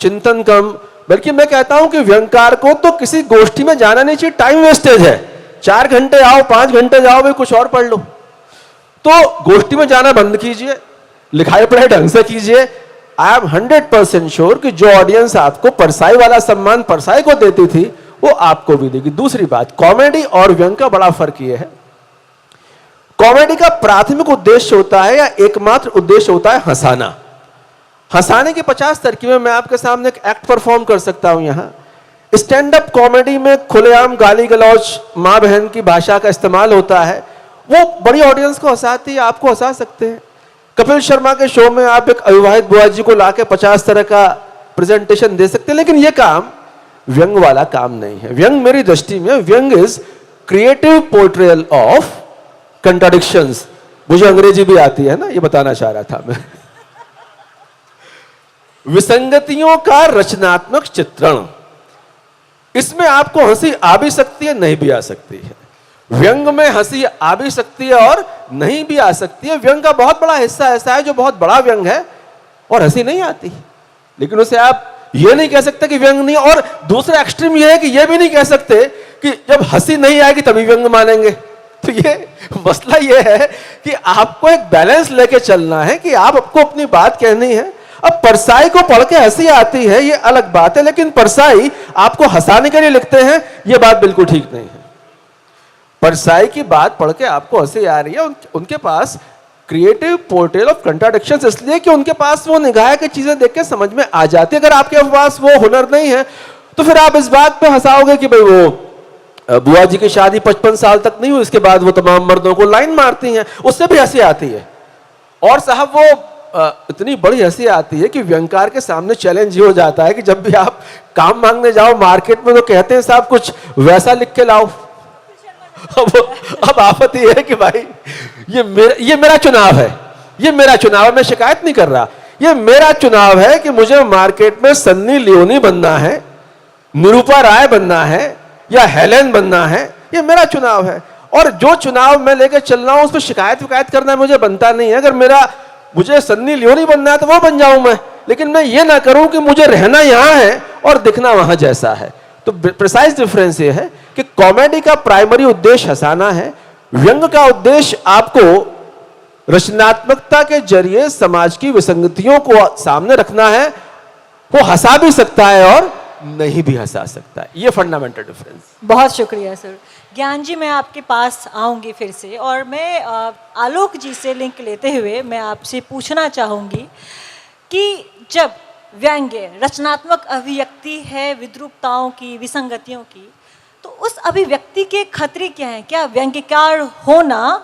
चिंतन कम, बल्कि मैं कहता हूं कि व्यंगकार को तो किसी गोष्ठी में जाना नहीं चाहिए, टाइम वेस्टेज है। 4 घंटे आओ, 5 घंटे जाओ, भाई कुछ और पढ़ लो। तो गोष्ठी में जाना बंद कीजिए, लिखाई पढ़ाई ढंग से कीजिए। आई एम 100% श्योर कि जो ऑडियंस आपको परसाई वाला सम्मान परसाई को देती थी वो आपको भी देगी। दूसरी बात, कॉमेडी और व्यंग का बड़ा फर्क यह है, कॉमेडी का प्राथमिक उद्देश्य होता है या एकमात्र उद्देश्य होता है हंसाना। हंसाने की 50 तरकीबें मैं आपके सामने एक एक्ट परफॉर्म कर सकता हूं। यहां स्टैंड अप कॉमेडी में खुलेआम गाली गलौज, मां बहन की भाषा का इस्तेमाल होता है, वो बड़ी ऑडियंस को हंसाती है, आपको हंसा सकते हैं। कपिल शर्मा के शो में आप एक अविवाहित बुआ जी को लाके 50 तरह का प्रेजेंटेशन दे सकते हैं, लेकिन यह काम व्यंग वाला काम नहीं है। व्यंग मेरी दृष्टि में व्यंग is creative portrayal of contradictions. मुझे अंग्रेजी भी आती है ना, ये बताना चाह रहा था मैं। विसंगतियों का रचनात्मक चित्रण, इसमें आपको हंसी आ भी सकती है, नहीं भी आ सकती है। व्यंग में हंसी आ भी सकती है और नहीं भी आ सकती है। व्यंग का बहुत बड़ा हिस्सा ऐसा है जो बहुत बड़ा व्यंग है और हंसी नहीं आती, लेकिन उसे आप ये नहीं कह सकते कि व्यंग नहीं। और दूसरा एक्सट्रीम ये है कि ये भी नहीं कह सकते कि जब हंसी नहीं आएगी तभी व्यंग मानेंगे। तो ये मसला ये है कि आपको एक बैलेंस लेके चलना है कि आपको अपनी बात कहनी है। अब परसाई को पढ़ के हंसी आती है ये अलग बात है, लेकिन परसाई आपको हंसाने के लिए लिखते हैं, ये बात बिल्कुल ठीक नहीं है। परसाई की बात पढ़ के आपको हंसी आ रही है, उनके पास क्रिएटिव पोर्ट्रेल ऑफ कंट्राडिक्शंस, इसलिए कि उनके पास वो निगाह की चीजें देख के समझ में आ जाती है। अगर आपके पास वो हुनर नहीं है तो फिर आप इस बात पे हंसाओगे कि भाई वो बुआ जी की शादी 55 साल तक नहीं हुई, इसके बाद वो तमाम मर्दों को लाइन मारती हैं, उससे भी हंसी आती है। और साहब वो इतनी बड़ी हंसी आती है कि व्यंगकार के सामने चैलेंज ये हो जाता है कि जब भी आप काम मांगने जाओ मार्केट में तो कहते हैं साहब कुछ वैसा लिख के लाओ। अब आफत ये है कि भाई ये मेरा चुनाव है, ये मेरा चुनाव है, मैं शिकायत नहीं कर रहा, ये मेरा चुनाव है कि मुझे मार्केट में सन्नी लियोनी बनना है, निरूपा राय बनना है या हेलेन बनना है, ये मेरा चुनाव है। और जो चुनाव मैं लेकर चल रहा हूं उस पर शिकायत करना मुझे बनता नहीं है। अगर मुझे सन्नी लियोनी बनना है तो वो बन जाऊं मैं, लेकिन मैं ये ना करूं कि मुझे रहना यहां है और दिखना वहां जैसा है। तो प्रिसाइज डिफरेंस ये है कि कॉमेडी का प्राइमरी उद्देश्य हंसाना है, व्यंग का उद्देश्य आपको रचनात्मकता के जरिए समाज की विसंगतियों को सामने रखना है। वो हंसा भी सकता है और नहीं भी हंसा सकता है, ये फंडामेंटल डिफरेंस। बहुत शुक्रिया सर। ज्ञान जी, मैं आपके पास आऊंगी फिर से, और मैं आलोक जी से लिंक लेते हुए मैं आपसे पूछना चाहूँगी कि जब व्यंग्य रचनात्मक अभिव्यक्ति है विद्रूपताओं की, विसंगतियों की, तो उस अभिव्यक्ति के खतरे क्या हैं? क्या व्यंग्यकार होना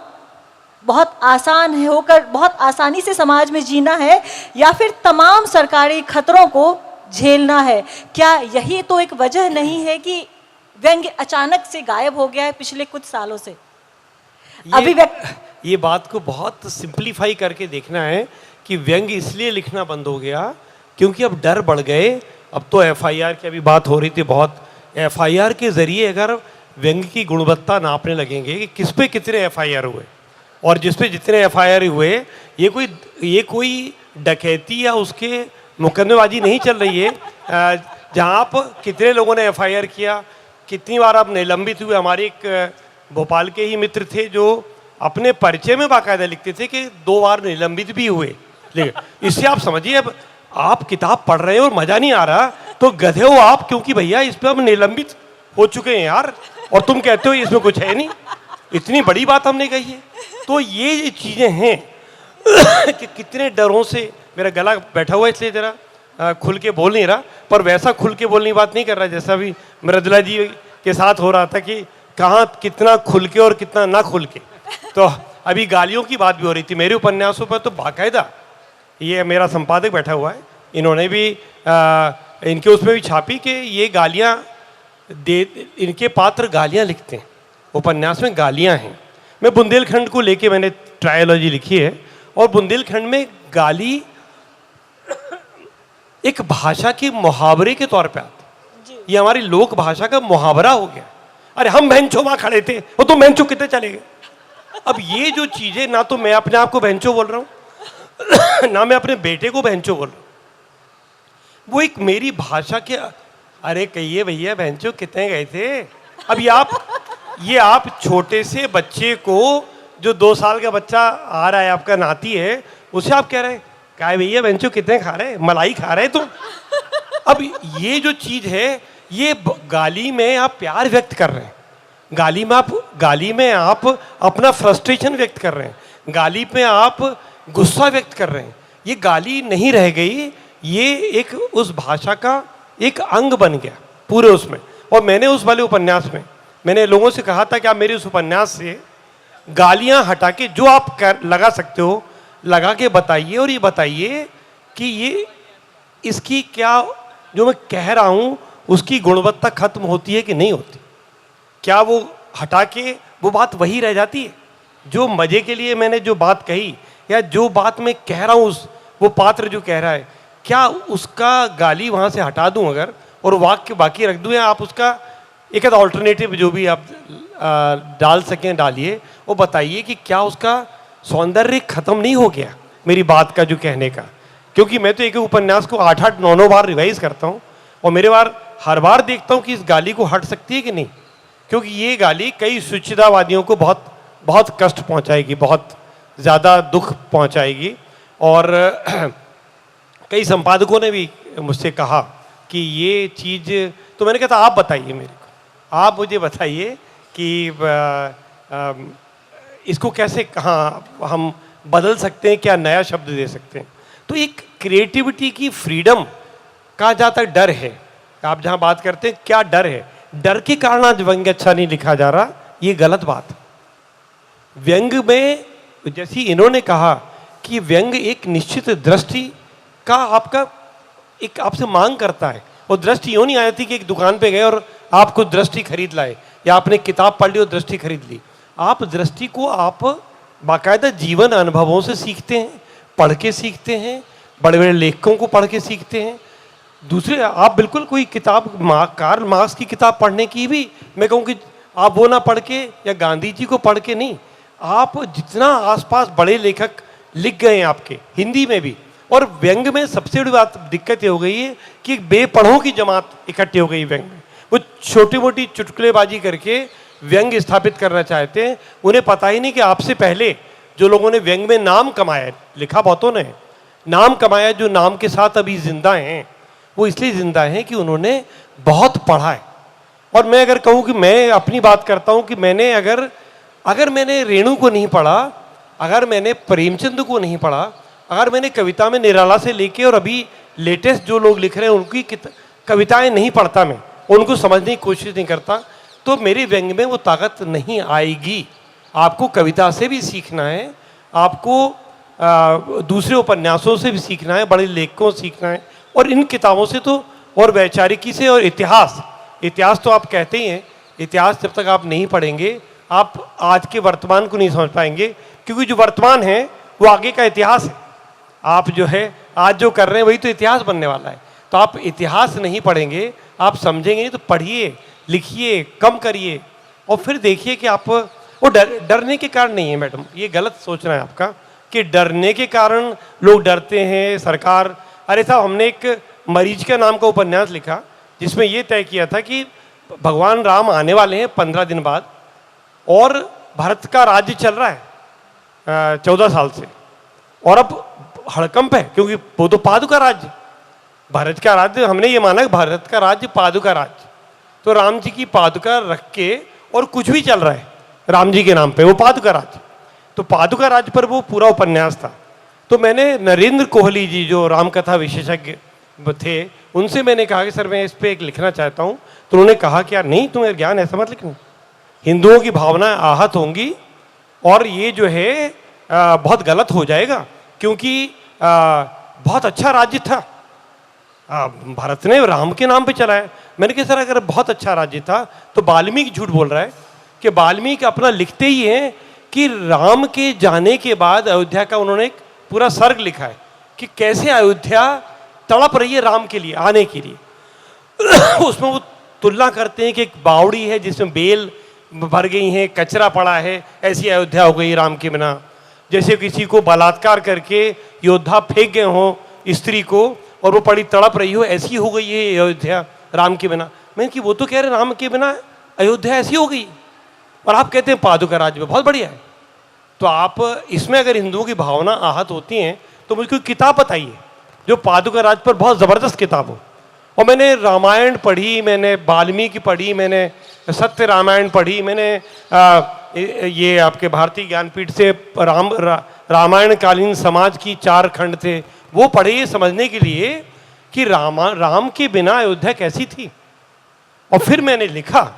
बहुत आसान है, होकर बहुत आसानी से समाज में जीना है, या फिर तमाम सरकारी खतरों को झेलना है? क्या यही तो एक वजह नहीं है कि व्यंग्य अचानक से गायब हो गया है पिछले कुछ सालों से? ये बात को बहुत सिंपलीफाई करके देखना है कि व्यंग्य इसलिए लिखना बंद हो गया क्योंकि अब डर बढ़ गए। अब तो एफआईआर की अभी बात हो रही थी बहुत, एफआईआर के जरिए अगर व्यंग्य की गुणवत्ता नापने लगेंगे कि किस पे कितने एफआईआर हुए और जिस पे जितने एफआईआर हुए, ये कोई डकैती या उसके मुकदमेबाजी नहीं चल रही है जहाँ आप कितने लोगों ने एफआईआर किया, कितनी बार आप निलंबित हुए। हमारे एक भोपाल के ही मित्र थे जो अपने परिचय में बाकायदा लिखते थे कि 2 बार निलंबित भी हुए। लेकिन इससे आप समझिए, अब आप किताब पढ़ रहे हो और मजा नहीं आ रहा तो गधे हो आप, क्योंकि भैया इस पे हम निलंबित हो चुके हैं यार, और तुम कहते हो इसमें कुछ है नहीं। इतनी बड़ी बात हमने कही है। तो ये चीजें हैं कि कितने डरों से मेरा गला बैठा हुआ है, इसलिए जरा खुल के बोल नहीं रहा, पर वैसा खुल के बोलने की बात नहीं कर रहा जैसा भी मृदुला जी के साथ हो रहा था कि कहाँ कितना खुल के और कितना ना खुल के। तो अभी गालियों की बात भी हो रही थी मेरे उपन्यासों पर, तो बाकायदा ये मेरा संपादक बैठा हुआ है, इन्होंने भी इनके उसमें भी छापी कि ये गालियाँ इनके पात्र गालियाँ लिखते हैं, उपन्यास में गालियाँ हैं। मैं बुंदेलखंड को लेके मैंने ट्रायोलॉजी लिखी है, और बुंदेलखंड में गाली एक भाषा के मुहावरे के तौर पे आती। ये हमारी लोक भाषा का मुहावरा हो गया। अरे हम बहनचो वहां खड़े थे और तुम बहनचो कितने चले गए। अब ये जो चीजें, ना तो मैं अपने आप को बहनचो बोल रहा हूं ना मैं अपने बेटे को बहनचो बोल रहा हूं, वो एक मेरी भाषा के। अरे कहिए भैया बहनचो कितने गए थे। अब ये आप छोटे से बच्चे को, जो 2 साल का बच्चा आ रहा है आपका नाती है, उसे आप कह रहे हैं क्या भैया बेंचो कितने खा रहे, मलाई खा रहे तुम। अब ये जो चीज है, ये गाली में आप प्यार व्यक्त कर रहे हैं, गाली में आप अपना फ्रस्ट्रेशन व्यक्त कर रहे हैं, गाली पे आप गुस्सा व्यक्त कर रहे हैं। ये गाली नहीं रह गई, ये एक उस भाषा का एक अंग बन गया पूरे उसमें। और मैंने उस वाले उपन्यास में मैंने लोगों से कहा था कि आप मेरे उस उपन्यास से गालियां हटा के जो आप लगा सकते हो लगा के बताइए, और ये बताइए कि ये इसकी क्या, जो मैं कह रहा हूं उसकी गुणवत्ता खत्म होती है कि नहीं होती। क्या वो हटा के वो बात वही रह जाती है जो मजे के लिए मैंने जो बात कही, या जो बात मैं कह रहा हूं वो पात्र जो कह रहा है, क्या उसका गाली वहां से हटा दूं अगर, और वाक्य बाकी रख दूं, या आप उसका एक ऑल्टरनेटिव जो भी आप डाल सकें डालिए, वो बताइए कि क्या उसका सौंदर्य खत्म नहीं हो गया मेरी बात का जो कहने का। क्योंकि मैं तो एक उपन्यास को 8-8, 9-9 बार रिवाइज करता हूँ, और मेरे हर बार देखता हूँ कि इस गाली को हट सकती है कि नहीं, क्योंकि ये गाली कई सुचितावादियों को बहुत बहुत कष्ट पहुँचाएगी, बहुत ज़्यादा दुख पहुँचाएगी। और कई संपादकों ने भी मुझसे कहा कि ये चीज़, तो मैंने कहा था आप बताइए मेरे को, आप मुझे बताइए कि इसको कैसे, कहाँ हम बदल सकते हैं, क्या नया शब्द दे सकते हैं। तो एक क्रिएटिविटी की फ्रीडम का जहाँ तक डर है, आप जहाँ बात करते हैं क्या डर है, डर के कारण आज व्यंग्य अच्छा नहीं लिखा जा रहा, ये गलत बात है। व्यंग्य में जैसे इन्होंने कहा कि व्यंग्य एक निश्चित दृष्टि का आपका एक आपसे मांग करता है, और दृष्टि यूँ नहीं आई थी कि एक दुकान पे गए और आप कुछ दृष्टि खरीद लाए, या आपने किताब पढ़ ली और दृष्टि खरीद ली। आप दृष्टि को आप बाकायदा जीवन अनुभवों से सीखते हैं, पढ़ के सीखते हैं, बड़े बड़े लेखकों को पढ़ के सीखते हैं। दूसरे आप बिल्कुल कोई किताब कार्ल मार्क्स की किताब पढ़ने की भी मैं कहूँ कि आप वो ना पढ़ के या गांधी जी को पढ़ के नहीं, आप जितना आसपास बड़े लेखक लिख गए हैं आपके हिंदी में भी। और व्यंग में सबसे बड़ी बात दिक्कत ये हो गई है कि बेपढ़ों की जमात इकट्ठी हो गई व्यंग में। वो छोटी मोटी चुटकुलेबाजी करके व्यंग स्थापित करना चाहते हैं। उन्हें पता ही नहीं कि आपसे पहले जो लोगों ने व्यंग में नाम कमाया, लिखा बहुतों ने, नाम कमाया, जो नाम के साथ अभी जिंदा हैं, वो इसलिए जिंदा हैं कि उन्होंने बहुत पढ़ा है। और मैं अगर कहूँ कि मैं अपनी बात करता हूँ कि मैंने अगर मैंने रेणु को नहीं पढ़ा, अगर मैंने प्रेमचंद को नहीं पढ़ा, अगर मैंने कविता में निराला से लेके और अभी लेटेस्ट जो लोग लिख रहे हैं उनकी कविताएं नहीं पढ़ता, मैं उनको समझने की कोशिश नहीं करता, तो मेरे व्यंग में वो ताकत नहीं आएगी। आपको कविता से भी सीखना है, आपको दूसरे उपन्यासों से भी सीखना है, बड़े लेखकों से सीखना है, और इन किताबों से तो, और वैचारिकी से, और इतिहास तो आप कहते ही हैं, इतिहास जब तक आप नहीं पढ़ेंगे आप आज के वर्तमान को नहीं समझ पाएंगे, क्योंकि जो वर्तमान है वो आगे का इतिहास है। आप जो है आज जो कर रहे हैं वही तो इतिहास बनने वाला है। तो आप इतिहास नहीं पढ़ेंगे, आप समझेंगे नहीं, तो पढ़िए, लिखिए, कम करिए, और फिर देखिए कि आप वो डरने के कारण नहीं है मैडम, ये गलत सोचना है आपका कि डरने के कारण लोग डरते हैं सरकार। अरे साहब, हमने एक मरीज का नाम का उपन्यास लिखा जिसमें ये तय किया था कि भगवान राम आने वाले हैं 15 दिन बाद, और भारत का राज्य चल रहा है 14 साल से, और अब हड़कंप है क्योंकि वो तो पादुका राज्य, भारत का राज्य, हमने ये माना कि भारत का राज्य पादुका राज्य, तो राम जी की पादुका रख के और कुछ भी चल रहा है राम जी के नाम पे, वो पादुका राज्य। तो पादुका राज्य पर वो पूरा उपन्यास था। तो मैंने नरेंद्र कोहली जी जो रामकथा विशेषज्ञ थे, उनसे मैंने कहा कि सर मैं इस पे एक लिखना चाहता हूँ। तो उन्होंने कहा कि यार नहीं, तुम्हें ज्ञान ऐसा मत लिखना, हिंदुओं की भावनाएं आहत होंगी और ये जो है बहुत गलत हो जाएगा, क्योंकि बहुत अच्छा राज्य था, भारत ने राम के नाम पे चलाया। मैंने कहा सर अगर बहुत अच्छा राज्य था तो वाल्मीकि झूठ बोल रहा है, कि वाल्मीकि अपना लिखते ही हैं कि राम के जाने के बाद अयोध्या का उन्होंने एक पूरा सर्ग लिखा है कि कैसे अयोध्या तड़प रही है राम के लिए आने के लिए। उसमें वो तुलना करते हैं कि एक बावड़ी है जिसमें बेल भर गई हैं, कचरा पड़ा है, ऐसी अयोध्या हो गई राम के बिना। जैसे किसी को बलात्कार करके योद्धा फेंक गए हों स्त्री को और वो पड़ी तड़प रही हो, ऐसी हो गई है अयोध्या राम के बिना। मैंने कि वो तो कह रहे राम के बिना अयोध्या ऐसी हो गई, और आप कहते हैं पादुका राज्य में, बहुत बढ़िया है। तो आप इसमें अगर हिंदुओं की भावना आहत होती हैं तो मुझे कोई किताब बताइए जो पादुका राज पर बहुत ज़बरदस्त किताब हो। और मैंने रामायण पढ़ी, मैंने वाल्मीकि पढ़ी, मैंने सत्य रामायण पढ़ी, मैंने ये आपके भारतीय ज्ञानपीठ से रामायण कालीन समाज की 4 खंड थे, वो पढ़े ये समझने के लिए कि राम के बिना अयोध्या कैसी थी। और फिर मैंने लिखा,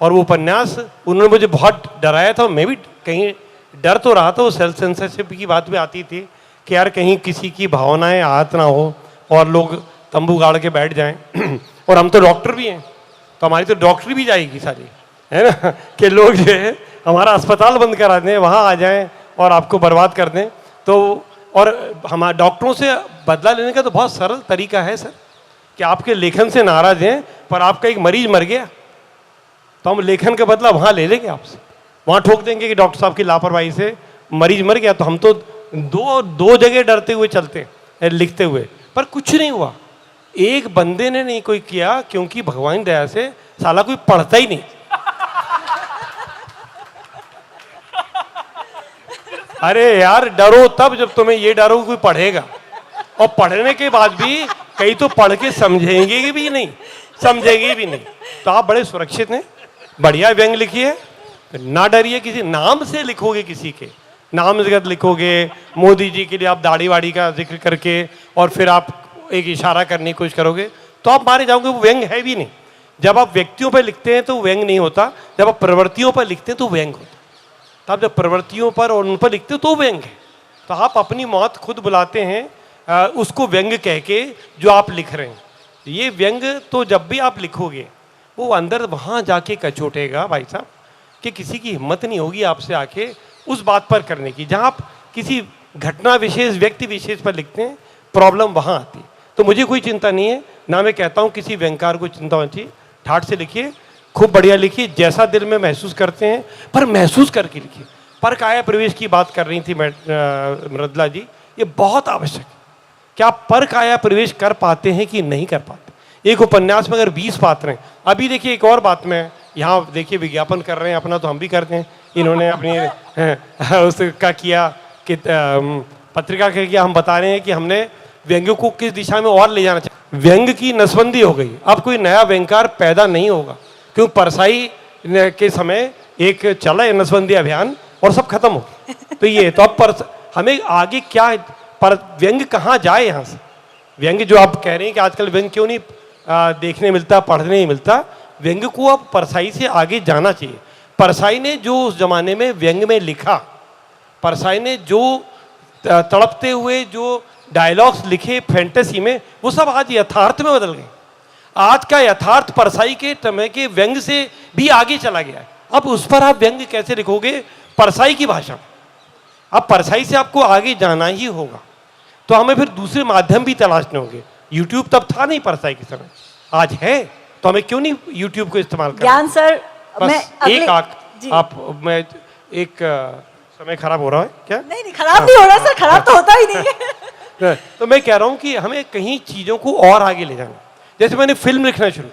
और वो उपन्यास उन्होंने मुझे बहुत डराया था, मैं भी कहीं डर तो रहा था, वो सेल्फ सेंसरशिप की बात भी आती थी कि यार कहीं किसी की भावनाएं आहत ना हो और लोग तंबू गाड़ के बैठ जाएं। और हम तो डॉक्टर भी हैं, तो हमारी तो डॉक्टरी भी जाएगी सारी, है ना, कि लोग जो है हमारा अस्पताल बंद करा दें, वहाँ आ जाएं और आपको बर्बाद कर दें। तो और हमारे डॉक्टरों से बदला लेने का तो बहुत सरल तरीका है सर, कि आपके लेखन से नाराज हैं पर आपका एक मरीज मर गया तो हम लेखन का बदला वहाँ ले लेंगे आपसे, वहाँ ठोक देंगे कि डॉक्टर साहब की लापरवाही से मरीज मर गया। तो हम तो दो जगह डरते हुए चलते हैं लिखते हुए, पर कुछ नहीं हुआ, एक बंदे ने नहीं कोई किया, क्योंकि भगवान दया से साला कोई पढ़ता ही नहीं। अरे यार डरो तब जब तुम्हें ये डरो कोई पढ़ेगा, और पढ़ने के बाद भी कई तो पढ़ के समझेंगे भी नहीं, समझेंगे भी नहीं। तो आप बड़े सुरक्षित हैं, बढ़िया व्यंग लिखिए, ना डरिए, किसी नाम से लिखोगे, किसी के नाम जगत लिखोगे, मोदी जी के लिए आप दाढ़ी वाड़ी का जिक्र करके और फिर आप एक इशारा करने की कोशिश करोगे तो आप मारे जाओगे, वो व्यंग है भी नहीं। जब आप व्यक्तियों पर लिखते हैं तो व्यंग नहीं होता, जब आप प्रवृत्तियों पर लिखते हैं तो व्यंग होता। तब जब प्रवृत्तियों पर और उन पर लिखते हो तो व्यंग है। तो आप अपनी मौत खुद बुलाते हैं उसको व्यंग कह के जो आप लिख रहे हैं। ये व्यंग तो जब भी आप लिखोगे वो अंदर वहाँ जाके कचोटेगा भाई साहब, कि किसी की हिम्मत नहीं होगी आपसे आके उस बात पर करने की। जहाँ आप किसी घटना विशेष व्यक्ति विशेष पर लिखते हैं प्रॉब्लम वहाँ आती है। तो मुझे कोई चिंता नहीं है, ना मैं कहता हूँ किसी व्यंगकार को चिंता होनी चाहिए, ठाठ से लिखिए। खूब बढ़िया लिखी, जैसा दिल में महसूस करते हैं, पर महसूस करके लिखिए। पर काया प्रवेश की बात कर रही थी मृदला जी, ये बहुत आवश्यक है कि आप पर काया प्रवेश कर पाते हैं कि नहीं कर पाते। एक उपन्यास में अगर 20 पात्र हैं, अभी देखिए एक और बात में यहाँ देखिए विज्ञापन कर रहे हैं अपना, तो हम भी करते हैं, इन्होंने अपनी उसका किया कि पत्रिका का किया, हम बता रहे हैं कि हमने व्यंग्य को किस दिशा में और ले जाना चाहिए। व्यंग्य की नसबंदी हो गई, अब कोई नया व्यंग्यकार पैदा नहीं होगा, क्योंकि परसाई के समय एक चला है नसबंदी अभियान और सब खत्म हो गया। तो ये तो अब हमें आगे क्या पर व्यंग्य कहाँ जाए यहाँ से? व्यंग्य जो आप कह रहे हैं कि आजकल व्यंग्य क्यों नहीं देखने मिलता, पढ़ने नहीं मिलता, व्यंग्य को अब परसाई से आगे जाना चाहिए। परसाई ने जो उस जमाने में व्यंग्य में लिखा, परसाई ने जो तड़पते हुए जो डायलॉग्स लिखे फैंटेसी में, वो सब आज यथार्थ में बदल गए। आज का यथार्थ परसाई के समय के व्यंग्य से भी आगे चला गया है। अब उस पर आप व्यंग्य कैसे लिखोगे परसाई की भाषा? अब परसाई से आपको आगे जाना ही होगा, तो हमें फिर दूसरे माध्यम भी तलाशने होंगे। यूट्यूब तब था नहीं परसाई के समय, आज है, तो हमें क्यों नहीं यूट्यूब को इस्तेमाल करना? ज्ञान सर, मैं मैं एक समय खराब हो रहा है क्या? नहीं खराब नहीं हो रहा सर, खराब तो होता ही नहीं है। तो मैं कह रहा हूं कि हमें कहीं चीजों को और आगे ले जाना। जैसे मैंने फिल्म लिखना शुरू,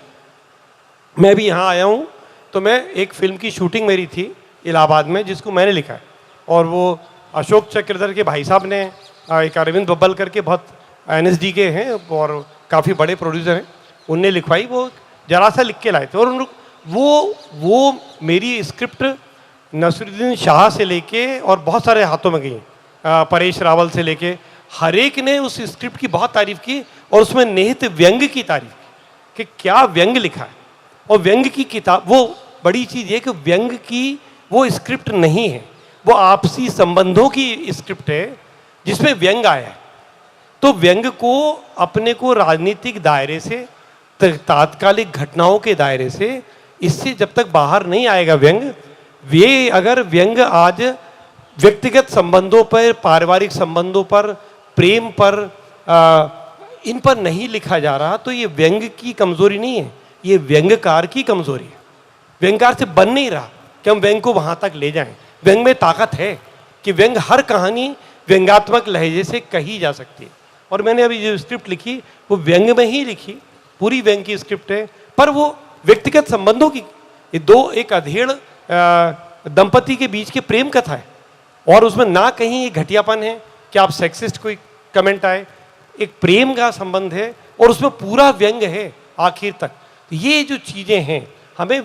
मैं भी यहाँ आया हूँ, तो मैं एक फिल्म की शूटिंग मेरी थी इलाहाबाद में, जिसको मैंने लिखा है, और वो अशोक चक्रधर के भाई साहब ने, एक अरविंद बब्बल करके बहुत NSD के हैं और काफ़ी बड़े प्रोड्यूसर हैं, उनने लिखवाई। वो जरा सा लिख के लाए थे, और वो मेरी स्क्रिप्ट नसरुद्दीन शाह से लेके और बहुत सारे हाथों में गई, परेश रावल से लेके, हर एक ने उस स्क्रिप्ट की बहुत तारीफ की, और उसमें निहित व्यंग्य की तारीफ की कि क्या व्यंग्य लिखा है। और व्यंग्य की किताब, वो बड़ी चीज़ है कि व्यंग्य की वो स्क्रिप्ट नहीं है, वो आपसी संबंधों की स्क्रिप्ट है जिसमें व्यंग्य आया है। तो व्यंग्य को अपने को राजनीतिक दायरे से, तात्कालिक घटनाओं के दायरे से, इससे जब तक बाहर नहीं आएगा व्यंग्य, वे अगर व्यंग्य आज व्यक्तिगत संबंधों पर, पारिवारिक संबंधों पर, प्रेम पर, इन पर नहीं लिखा जा रहा, तो ये व्यंग्य की कमजोरी नहीं है, ये व्यंग्यकार की कमजोरी है। व्यंग्यकार से बन नहीं रहा कि हम व्यंग्य को वहां तक ले जाएं। व्यंग्य में ताकत है कि व्यंग्य, हर कहानी व्यंग्यात्मक लहजे से कही जा सकती है। और मैंने अभी जो स्क्रिप्ट लिखी वो व्यंग्य में ही लिखी, पूरी व्यंग्य की स्क्रिप्ट है, पर वो व्यक्तिगत संबंधों की, ये एक अधेड़ दंपति के बीच के प्रेम कथा है, और उसमें ना कहीं ये घटियापन है कि आप सेक्सिस्ट कोई कमेंट आए, एक प्रेम का संबंध है, और उसमें पूरा व्यंग्य है आखिर तक। ये जो चीज़ें हैं, हमें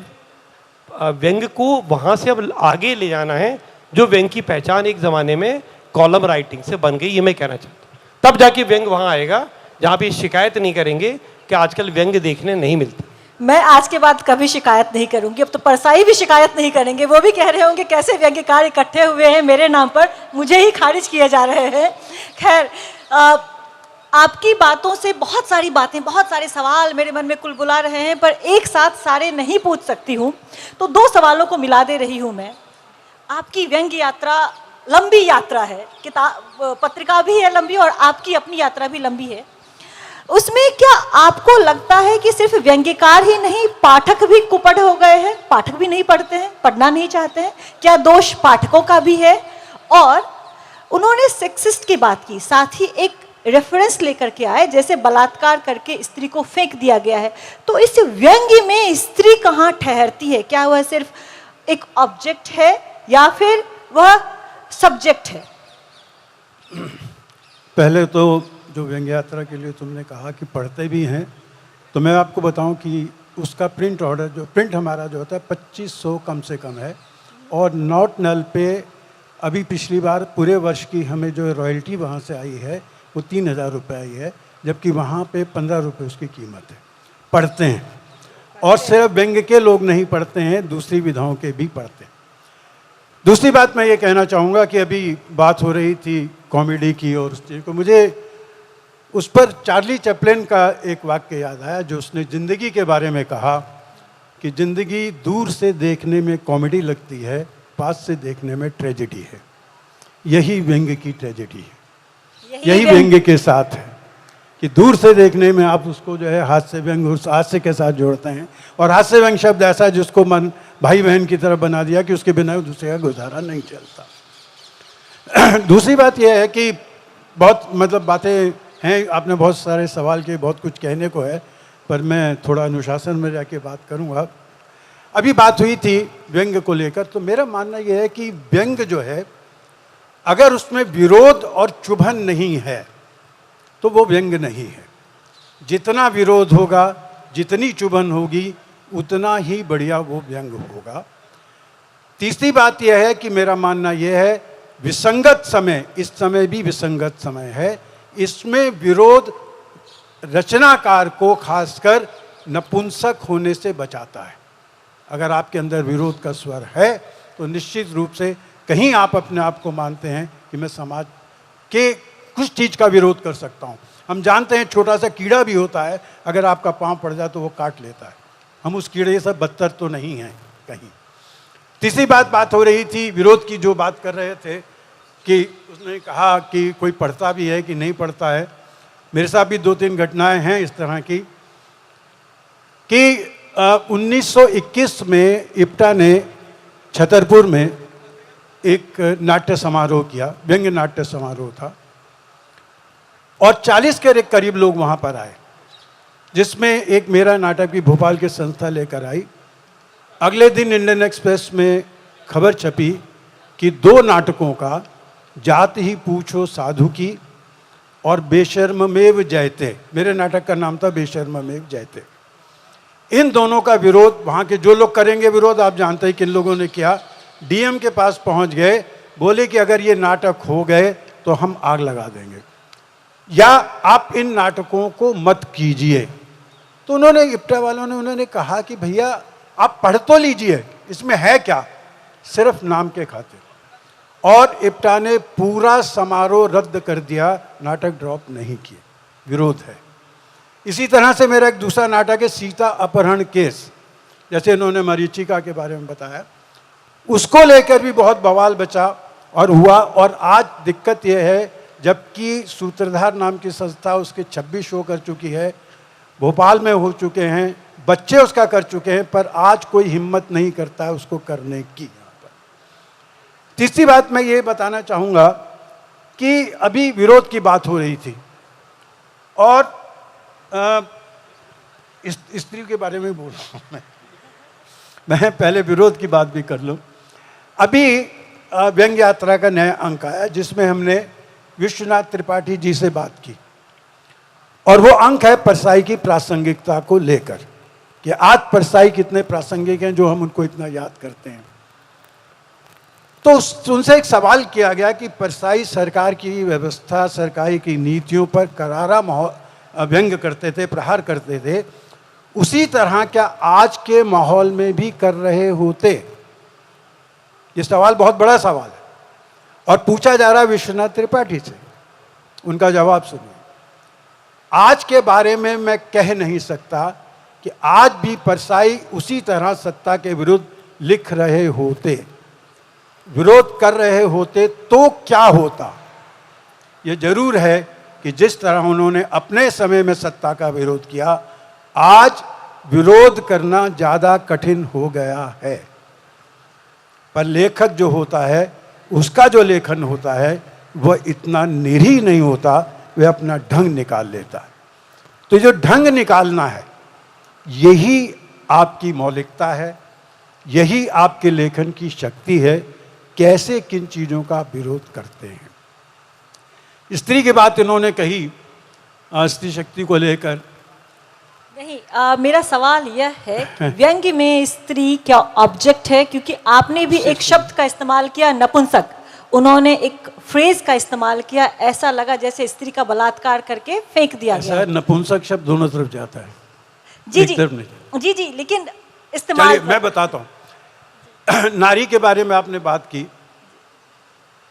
व्यंग्य को वहाँ से अब आगे ले जाना है, जो व्यंग्य की पहचान एक ज़माने में कॉलम राइटिंग से बन गई, ये मैं कहना चाहता हूँ। तब जाके व्यंग्य वहाँ आएगा जहाँ पे शिकायत नहीं करेंगे कि आजकल व्यंग्य देखने नहीं मिलते। मैं आज के बाद कभी शिकायत नहीं करूंगी, अब तो परसाई भी शिकायत नहीं करेंगे, वो भी कह रहे होंगे कैसे व्यंग्यकार इकट्ठे हुए हैं मेरे नाम पर, मुझे ही खारिज किए जा रहे हैं। खैर, आपकी बातों से बहुत सारी बातें, बहुत सारे सवाल मेरे मन में कुलबुला रहे हैं, पर एक साथ सारे नहीं पूछ सकती हूँ, तो 2 सवालों को मिला दे रही हूँ मैं। आपकी व्यंग्य यात्रा लंबी यात्रा है, किताब पत्रिका भी है लंबी, और आपकी अपनी यात्रा भी लंबी है। उसमें क्या आपको लगता है कि सिर्फ व्यंग्यकार ही नहीं, पाठक भी कुपढ़ हो गए हैं, पाठक भी नहीं पढ़ते हैं, पढ़ना नहीं चाहते हैं? क्या दोष पाठकों का भी है? और उन्होंने सेक्सिस्ट की बात की, साथ ही एक रेफरेंस लेकर के आए, जैसे बलात्कार करके स्त्री को फेंक दिया गया है, तो इस व्यंग्य में स्त्री कहाँ ठहरती है? क्या वह सिर्फ एक ऑब्जेक्ट है या फिर वह सब्जेक्ट है? पहले तो जो व्यंग्य यात्रा के लिए तुमने कहा कि पढ़ते भी हैं, तो मैं आपको बताऊं कि उसका प्रिंट ऑर्डर, जो प्रिंट हमारा जो होता है 2500 कम से कम है, और नॉट नल पे अभी पिछली बार पूरे वर्ष की हमें जो रॉयल्टी वहाँ से आई है वो 3000 रुपये आई है, जबकि वहाँ पे 15 रुपये उसकी कीमत है। पढ़ते हैं, और सिर्फ व्यंग्य के लोग नहीं पढ़ते हैं, दूसरी विधाओं के भी पढ़ते हैं। दूसरी बात मैं ये कहना चाहूँगा कि अभी बात हो रही थी कॉमेडी की, और उस चीज़ को मुझे उस पर चार्ली चैपलिन का एक वाक्य याद आया, जो उसने ज़िंदगी के बारे में कहा कि ज़िंदगी दूर से देखने में कॉमेडी लगती है, पास से देखने में ट्रेजेडी है। यही व्यंग्य की ट्रेजेडी है, यही व्यंग्य के साथ है कि दूर से देखने में आप उसको जो है हास्य व्यंग उस हास्य के साथ जोड़ते हैं, और हास्य व्यंग शब्द ऐसा है जिसको मन भाई बहन की तरफ बना दिया कि उसके बिना दूसरे का गुजारा नहीं चलता। दूसरी बात यह है कि बहुत मतलब बातें हैं, आपने बहुत सारे सवाल किए, बहुत कुछ कहने को है, पर मैं थोड़ा अनुशासन में जाके बात करूँगा। अभी बात हुई थी व्यंग को लेकर, तो मेरा मानना यह है कि व्यंग जो है अगर उसमें विरोध और चुभन नहीं है तो वो व्यंग नहीं है। जितना विरोध होगा, जितनी चुभन होगी, उतना ही बढ़िया वो व्यंग होगा। तीसरी बात यह है कि मेरा मानना यह है विसंगत समय, इस समय भी विसंगत समय है, इसमें विरोध रचनाकार को खासकर नपुंसक होने से बचाता है। अगर आपके अंदर विरोध का स्वर है तो निश्चित रूप से कहीं आप अपने आप को मानते हैं कि मैं समाज के कुछ चीज़ का विरोध कर सकता हूँ। हम जानते हैं छोटा सा कीड़ा भी होता है, अगर आपका पाँव पड़ जाए तो वो काट लेता है। हम उस कीड़े से बदतर तो नहीं हैं कहीं। तीसरी बात हो रही थी विरोध की, जो बात कर रहे थे कि उसने कहा कि कोई पढ़ता भी है कि नहीं पढ़ता है। मेरे साथ भी 2-3 घटनाएं हैं इस तरह की कि 1921 में इप्टा ने छतरपुर में एक नाट्य समारोह किया, व्यंग्य नाट्य समारोह था, और 40 के करीब लोग वहाँ पर आए, जिसमें एक मेरा नाटक भी भोपाल के संस्था लेकर आई। अगले दिन इंडियन एक्सप्रेस में खबर छपी कि 2 नाटकों का, जात ही पूछो साधु की और बेशर्ममेव जयते, मेरे नाटक का नाम था बेशर्ममेव जयते, इन दोनों का विरोध वहाँ के जो लोग करेंगे विरोध, आप जानते हैं किन लोगों ने किया। डीएम के पास पहुँच गए, बोले कि अगर ये नाटक हो गए तो हम आग लगा देंगे, या आप इन नाटकों को मत कीजिए। तो उन्होंने, इप्टा वालों ने उन्होंने कहा कि भैया आप पढ़ तो लीजिए, इसमें है क्या, सिर्फ नाम के खातिर। और इप्टा ने पूरा समारोह रद्द कर दिया, नाटक ड्रॉप नहीं किए, विरोध है। इसी तरह से मेरा एक दूसरा नाटक है सीता अपहरण केस, जैसे इन्होंने मरीचिका के बारे में बताया, उसको लेकर भी बहुत बवाल बचा और हुआ। और आज दिक्कत यह है, जबकि सूत्रधार नाम की संस्था उसके 26 शो कर चुकी है, भोपाल में हो चुके हैं, बच्चे उसका कर चुके हैं, पर आज कोई हिम्मत नहीं करता है उसको करने की। यहाँ पर तीसरी बात मैं ये बताना चाहूँगा कि अभी विरोध की बात हो रही थी, और स्त्री के बारे में बोल रहा हूँ मैं पहले विरोध की बात भी कर लूँ। अभी व्यंग्य यात्रा का नया अंक आया, जिसमें हमने विश्वनाथ त्रिपाठी जी से बात की, और वो अंक है परसाई की प्रासंगिकता को लेकर, कि आज परसाई कितने प्रासंगिक हैं जो हम उनको इतना याद करते हैं। तो उनसे एक सवाल किया गया कि परसाई सरकार की व्यवस्था, सरकार की नीतियों पर करारा व्यंग्य करते थे, प्रहार करते थे, उसी तरह क्या आज के माहौल में भी कर रहे होते? ये सवाल बहुत बड़ा सवाल है, और पूछा जा रहा है विश्वनाथ त्रिपाठी से। उनका जवाब सुनिए। आज के बारे में मैं कह नहीं सकता कि आज भी परसाई उसी तरह सत्ता के विरुद्ध लिख रहे होते, विरोध कर रहे होते तो क्या होता। ये जरूर है कि जिस तरह उन्होंने अपने समय में सत्ता का विरोध किया, आज विरोध करना ज़्यादा कठिन हो गया है। पर लेखक जो होता है, उसका जो लेखन होता है, वह इतना निरीह नहीं होता, वह अपना ढंग निकाल लेता है। तो जो ढंग निकालना है, यही आपकी मौलिकता है, यही आपके लेखन की शक्ति है, कैसे किन चीज़ों का विरोध करते हैं। स्त्री की बात इन्होंने कही, स्त्री शक्ति को लेकर। नहीं, मेरा सवाल यह है कि व्यंग्य में स्त्री क्या ऑब्जेक्ट है? क्योंकि आपने भी एक शब्द का इस्तेमाल किया, नपुंसक, उन्होंने एक फ्रेज का इस्तेमाल किया, ऐसा लगा जैसे स्त्री का बलात्कार करके फेंक दिया गया। नपुंसक शब्द दोनों तरफ जाता है, जी एक जी तरफ नहीं। जी जी, लेकिन इस्तेमाल मैं बताता हूँ। नारी के बारे में आपने बात की,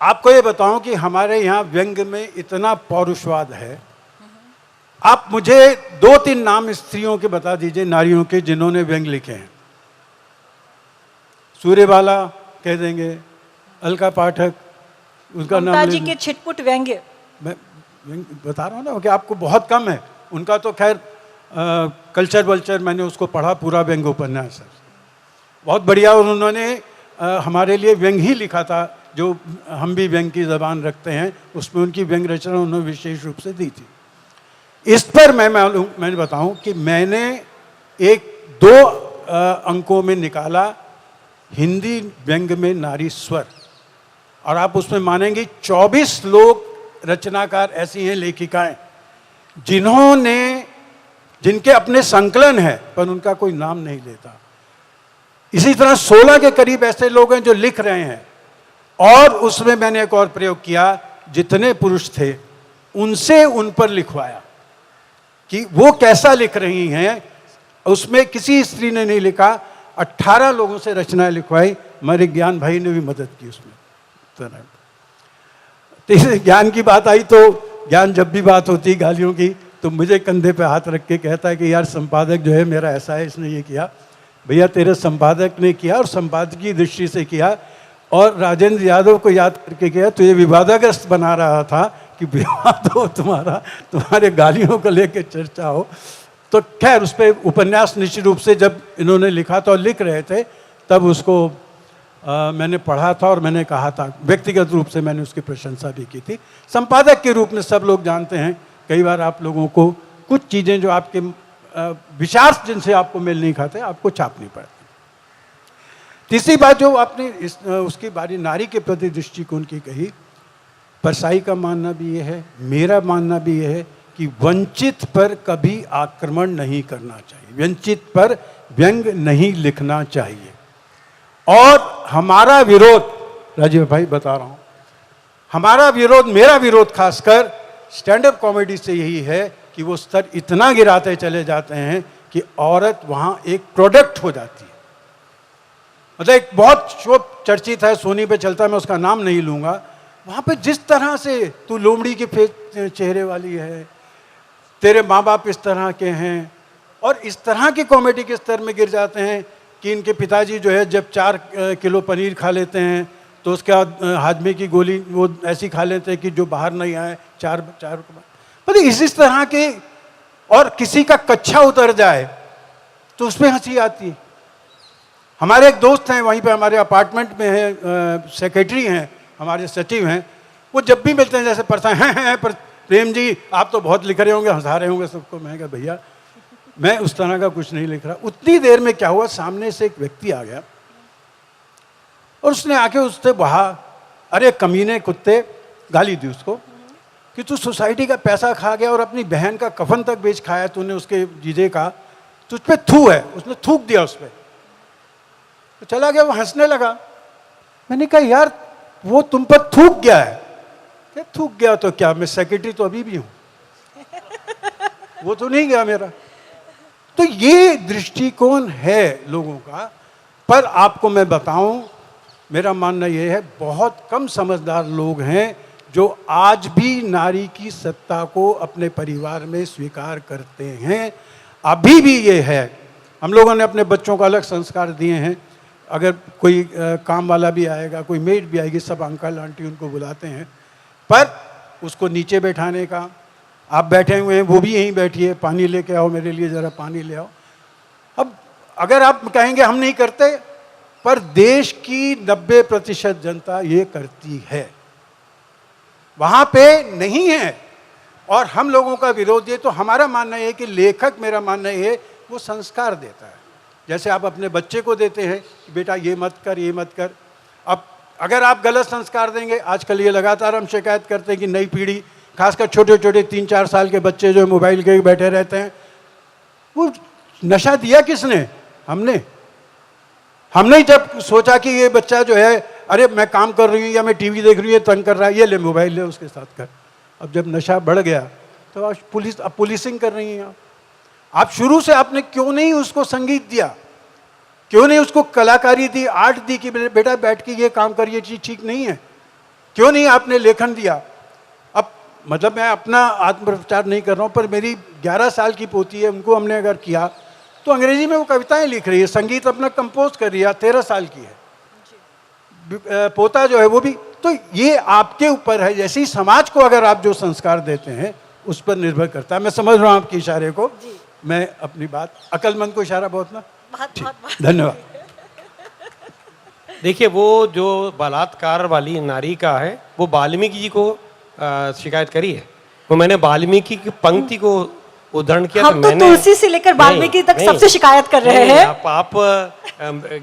आपको ये बताऊं कि हमारे यहाँ व्यंग्य में इतना पौरुषवाद है। आप मुझे 2-3 नाम स्त्रियों के बता दीजिए, नारियों के, जिन्होंने व्यंग्य लिखे हैं। सूर्यबाला कह देंगे, अलका पाठक, उनका नाम ममता जी के छिटपुट व्यंग्य। बता रहा हूँ ना कि आपको बहुत कम है। उनका तो खैर कल्चर वल्चर मैंने उसको पढ़ा, पूरा व्यंग उपन्यास है, बहुत बढ़िया। और उन्होंने हमारे लिए व्यंग ही लिखा था, जो हम भी व्यंग की ज़बान रखते हैं, उसमें उनकी व्यंग रचना उन्होंने विशेष रूप से दी थी। इस पर मैंने बताऊं कि मैंने एक 2 अंकों में निकाला हिंदी व्यंग में नारी स्वर, और आप उसमें मानेंगे 24 लोग रचनाकार ऐसी हैं, लेखिकाएं, जिनके अपने संकलन है पर उनका कोई नाम नहीं लेता। इसी तरह 16 के करीब ऐसे लोग हैं जो लिख रहे हैं। और उसमें मैंने एक और प्रयोग किया, जितने पुरुष थे उनसे उन पर लिखवाया कि वो कैसा लिख रही हैं। उसमें किसी स्त्री ने नहीं लिखा, 18 लोगों से रचनाएं लिखवाई। हमारे ज्ञान भाई ने भी मदद की उसमें। तो ज्ञान की बात आई तो ज्ञान जब भी बात होती गालियों की तो मुझे कंधे पे हाथ रख के कहता है कि यार संपादक जो है मेरा ऐसा है, इसने ये किया। भैया तेरे संपादक ने किया और संपादकीय दृष्टि से किया, और राजेंद्र यादव को याद करके किया, तो ये विवादाग्रस्त बना रहा था कि विवाद हो तुम्हारे गालियों को लेकर चर्चा हो। तो खैर उस पर उपन्यास निश्चित रूप से जब इन्होंने लिखा था और लिख रहे थे तब उसको मैंने पढ़ा था और मैंने कहा था, व्यक्तिगत रूप से मैंने उसकी प्रशंसा भी की थी। संपादक के रूप में सब लोग जानते हैं, कई बार आप लोगों को कुछ चीज़ें जो आपके विचार जिनसे आपको मेल नहीं खाते आपको छापनी पड़ती। तीसरी बात जो आपने उसकी बारी नारी के प्रति दृष्टिकोण की कही, परसाई का मानना भी ये है, मेरा मानना भी ये है कि वंचित पर कभी आक्रमण नहीं करना चाहिए, वंचित पर व्यंग नहीं लिखना चाहिए। और हमारा विरोध, राजीव भाई बता रहा हूं, हमारा विरोध, मेरा विरोध खासकर स्टैंड अप कॉमेडी से यही है कि वो स्तर इतना गिराते चले जाते हैं कि औरत वहां एक प्रोडक्ट हो जाती है। मतलब एक बहुत शो चर्चित है, सोनी पे चलता है, मैं उसका नाम नहीं लूंगा। वहां पे जिस तरह से तू लोमड़ी के चेहरे वाली है, तेरे माँ बाप इस तरह के हैं, और इस तरह की कॉमेडी के स्तर में गिर जाते हैं कि इनके पिताजी जो है जब 4 किलो पनीर खा लेते हैं तो उसके बाद हाजमे की गोली वो ऐसी खा लेते हैं कि जो बाहर नहीं आए, चार मतलब इस तरह के। और किसी का कच्छा उतर जाए तो उसमें हंसी आती है। हमारे एक दोस्त हैं वहीं पे हमारे अपार्टमेंट में है, सेक्रेटरी हैं, हमारे सचिव हैं, वो जब भी मिलते हैं जैसे परेशान हैं पर प्रेम जी आप तो बहुत लिख रहे होंगे, हंसा रहे होंगे सबको। मैं कहा भैया मैं उस तरह का कुछ नहीं लिख रहा। उतनी देर में क्या हुआ, सामने से एक व्यक्ति आ गया और उसने आके उससे वहा, अरे कमीने कुत्ते, गाली दी उसको कि तू सोसाइटी का पैसा खा गया और अपनी बहन का कफन तक बेच खाया तूने उसके जीजे का, तुझ पे थू है। उसने थूक दिया उस पर, तो चला गया। वो हंसने लगा। मैंने कहा यार वो तुम पर थूक गया है। क्या थूक गया तो क्या, मैं सेक्रेटरी तो अभी भी हूं, वो तो नहीं गया मेरा। तो ये दृष्टिकोण है लोगों का। पर आपको मैं बताऊं, मेरा मानना ये है बहुत कम समझदार लोग हैं जो आज भी नारी की सत्ता को अपने परिवार में स्वीकार करते हैं। अभी भी ये है। हम लोगों ने अपने बच्चों को अलग संस्कार दिए हैं। अगर कोई काम वाला भी आएगा, कोई मेड भी आएगी, सब अंकल आंटी उनको बुलाते हैं, पर उसको नीचे बैठाने का, आप बैठे हुए हैं वो भी यहीं बैठिए, पानी लेके आओ मेरे लिए, ज़रा पानी ले आओ। अब अगर आप कहेंगे हम नहीं करते, पर देश की 90% जनता ये करती है, वहाँ पे नहीं है। और हम लोगों का विरोध ये, तो हमारा मानना ये है कि लेखक, मेरा मानना ये है, वो संस्कार देता है। जैसे आप अपने बच्चे को देते हैं कि बेटा ये मत कर, ये मत कर। अब अगर आप गलत संस्कार देंगे, आजकल ये लगातार हम शिकायत करते हैं कि नई पीढ़ी, खासकर छोटे छोटे 3-4 साल के बच्चे जो मोबाइल के बैठे रहते हैं, वो नशा दिया किसने? हमने जब सोचा कि ये बच्चा जो है, अरे मैं काम कर रही हूँ या मैं टीवी देख रही हूँ, तंग कर रहा है, ये ले मोबाइल ले उसके साथ कर। अब जब नशा बढ़ गया तो आज पुलिसिंग कर रही हैं आप। शुरू से आपने क्यों नहीं उसको संगीत दिया, क्यों नहीं उसको कलाकारी दी, आर्ट दी कि बेटा बैठ के ये काम कर, ये चीज़ ठीक नहीं है? क्यों नहीं आपने लेखन दिया? अब मतलब मैं अपना आत्मप्रचार नहीं कर रहा हूँ, पर मेरी 11 साल की पोती है, उनको हमने अगर किया तो अंग्रेजी में वो कविताएं लिख रही है, संगीत अपना कंपोज कर रही है, 13 साल की है। पोता जो है वो भी तो ये आपके ऊपर है, जैसे ही समाज को अगर आप जो संस्कार देते हैं उस पर निर्भर करता है। मैं समझ रहा हूँ आपके इशारे को। मैं अपनी बात, अक्लमंद को इशारा बहुत ना, बहुत बहुत बहुत धन्यवाद। देखिए, वो जो बलात्कार वाली नारी का है वो वाल्मीकि जी को शिकायत करी है। वो मैंने वाल्मीकि की पंक्ति को उद्धरण किया। हम तो मैंने तुलसी से लेकर वाल्मीकि तक नहीं, सबसे शिकायत कर रहे नहीं, हैं। आप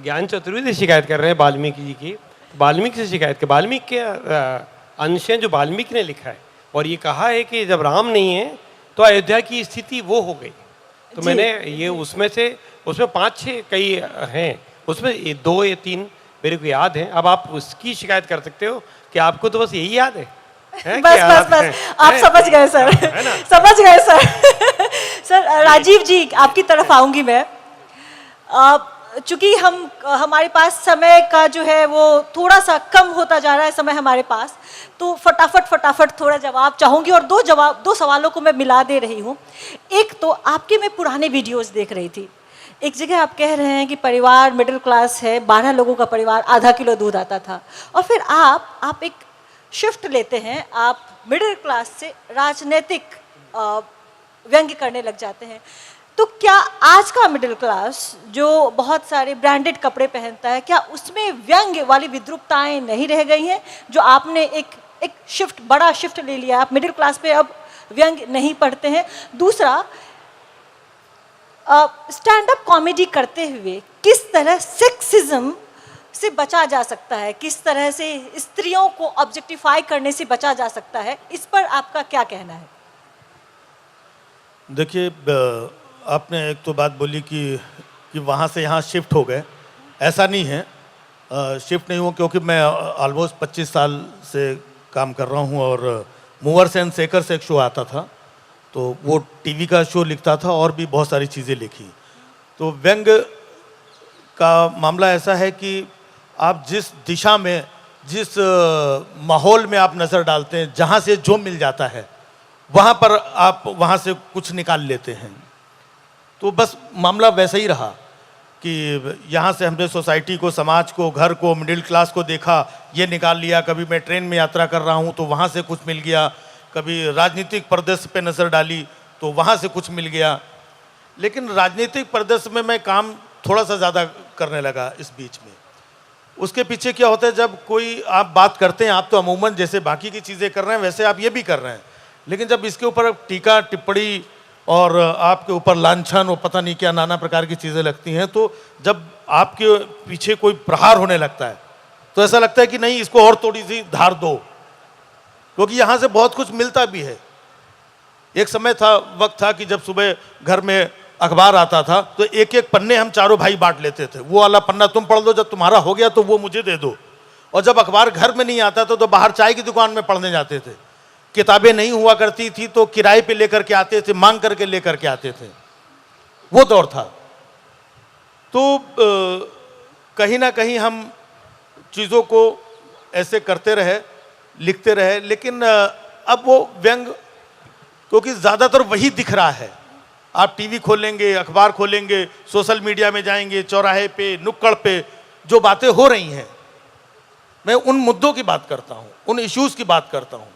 ज्ञान चतुर्वेदी से शिकायत कर रहे हैं वाल्मीकि जी की। वाल्मीकि से शिकायत कर, वाल्मीकि के अंश हैं जो वाल्मीकि ने लिखा है, और ये कहा है कि जब राम नहीं है तो अयोध्या की स्थिति वो हो गई। तो मैंने ये उसमें 5-6 कई हैं, उसमें 2 या 3 मेरे को याद है। अब आप उसकी शिकायत कर सकते हो कि आपको तो बस यही याद है। बस बस बस, आप समझ गए सर, समझ गए सर। सर राजीव जी, आपकी तरफ आऊंगी मैं। चूंकि हमारे पास समय का जो है वो थोड़ा सा कम होता जा रहा है समय हमारे पास, तो फटाफट थोड़ा जवाब चाहूंगी, और दो सवालों को मैं मिला दे रही हूँ। एक तो आपके मैं पुराने वीडियोस देख रही थी, एक जगह आप कह रहे हैं कि परिवार मिडिल क्लास है, 12 लोगों का परिवार, आधा किलो दूध आता था, और फिर आप एक शिफ्ट लेते हैं, आप मिडिल क्लास से राजनीतिक व्यंग्य करने लग जाते हैं। तो क्या आज का मिडिल क्लास जो बहुत सारे ब्रांडेड कपड़े पहनता है, क्या उसमें व्यंग्य वाली विद्रूपताएं नहीं रह गई हैं, जो आपने एक शिफ्ट, बड़ा शिफ्ट ले लिया, आप मिडिल क्लास पे अब व्यंग्य नहीं पढ़ते हैं? दूसरा, स्टैंड अप कॉमेडी करते हुए किस तरह सेक्सिज्म से बचा जा सकता है, किस तरह से स्त्रियों को ऑब्जेक्टिफाई करने से बचा जा सकता है, इस पर आपका क्या कहना है? देखिए, आपने एक तो बात बोली कि वहाँ से यहाँ शिफ्ट हो गए। ऐसा नहीं है, शिफ्ट नहीं हुआ, क्योंकि मैं ऑलमोस्ट 25 साल से काम कर रहा हूँ, और मूवर्स एंड शेकर्स से एक शो आता था, तो वो टीवी का शो लिखता था, और भी बहुत सारी चीज़ें लिखी। तो व्यंग्य का मामला ऐसा है कि आप जिस दिशा में, जिस माहौल में आप नज़र डालते हैं, जहाँ से जो मिल जाता है वहाँ पर आप वहाँ से कुछ निकाल लेते हैं। तो बस मामला वैसा ही रहा कि यहाँ से हमने सोसाइटी को, समाज को, घर को, मिडिल क्लास को देखा, ये निकाल लिया। कभी मैं ट्रेन में यात्रा कर रहा हूँ तो वहाँ से कुछ मिल गया, कभी राजनीतिक परिदृश्य पे नज़र डाली तो वहाँ से कुछ मिल गया। लेकिन राजनीतिक परिदृश्य में मैं काम थोड़ा सा ज़्यादा करने लगा इस बीच में। उसके पीछे क्या होता है, जब कोई आप बात करते हैं, आप तो अमूमन जैसे बाकी की चीज़ें कर रहे हैं वैसे आप ये भी कर रहे हैं, लेकिन जब इसके ऊपर टीका टिप्पणी और आपके ऊपर लांछन और पता नहीं क्या नाना प्रकार की चीज़ें लगती हैं, तो जब आपके पीछे कोई प्रहार होने लगता है तो ऐसा लगता है कि नहीं, इसको और थोड़ी सी धार दो, क्योंकि यहाँ से बहुत कुछ मिलता भी है। एक समय था, वक्त था कि जब सुबह घर में अखबार आता था तो एक एक पन्ने हम चारों भाई बांट लेते थे। वो वाला पन्ना तुम पढ़ लो, जब तुम्हारा हो गया तो वो मुझे दे दो। और जब अखबार घर में नहीं आता था तो बाहर चाय की दुकान में पढ़ने जाते थे। किताबें नहीं हुआ करती थी तो किराए पे लेकर के आते थे, मांग करके लेकर के आते थे। वो दौर था। तो कहीं ना कहीं हम चीज़ों को ऐसे करते रहे, लिखते रहे, लेकिन अब वो व्यंग, क्योंकि ज़्यादातर वही दिख रहा है। आप टीवी खोलेंगे, अखबार खोलेंगे, सोशल मीडिया में जाएंगे, चौराहे पे, नुक्कड़ पे जो बातें हो रही हैं, मैं उन मुद्दों की बात करता हूँ, उन इश्यूज़ की बात करता हूँ।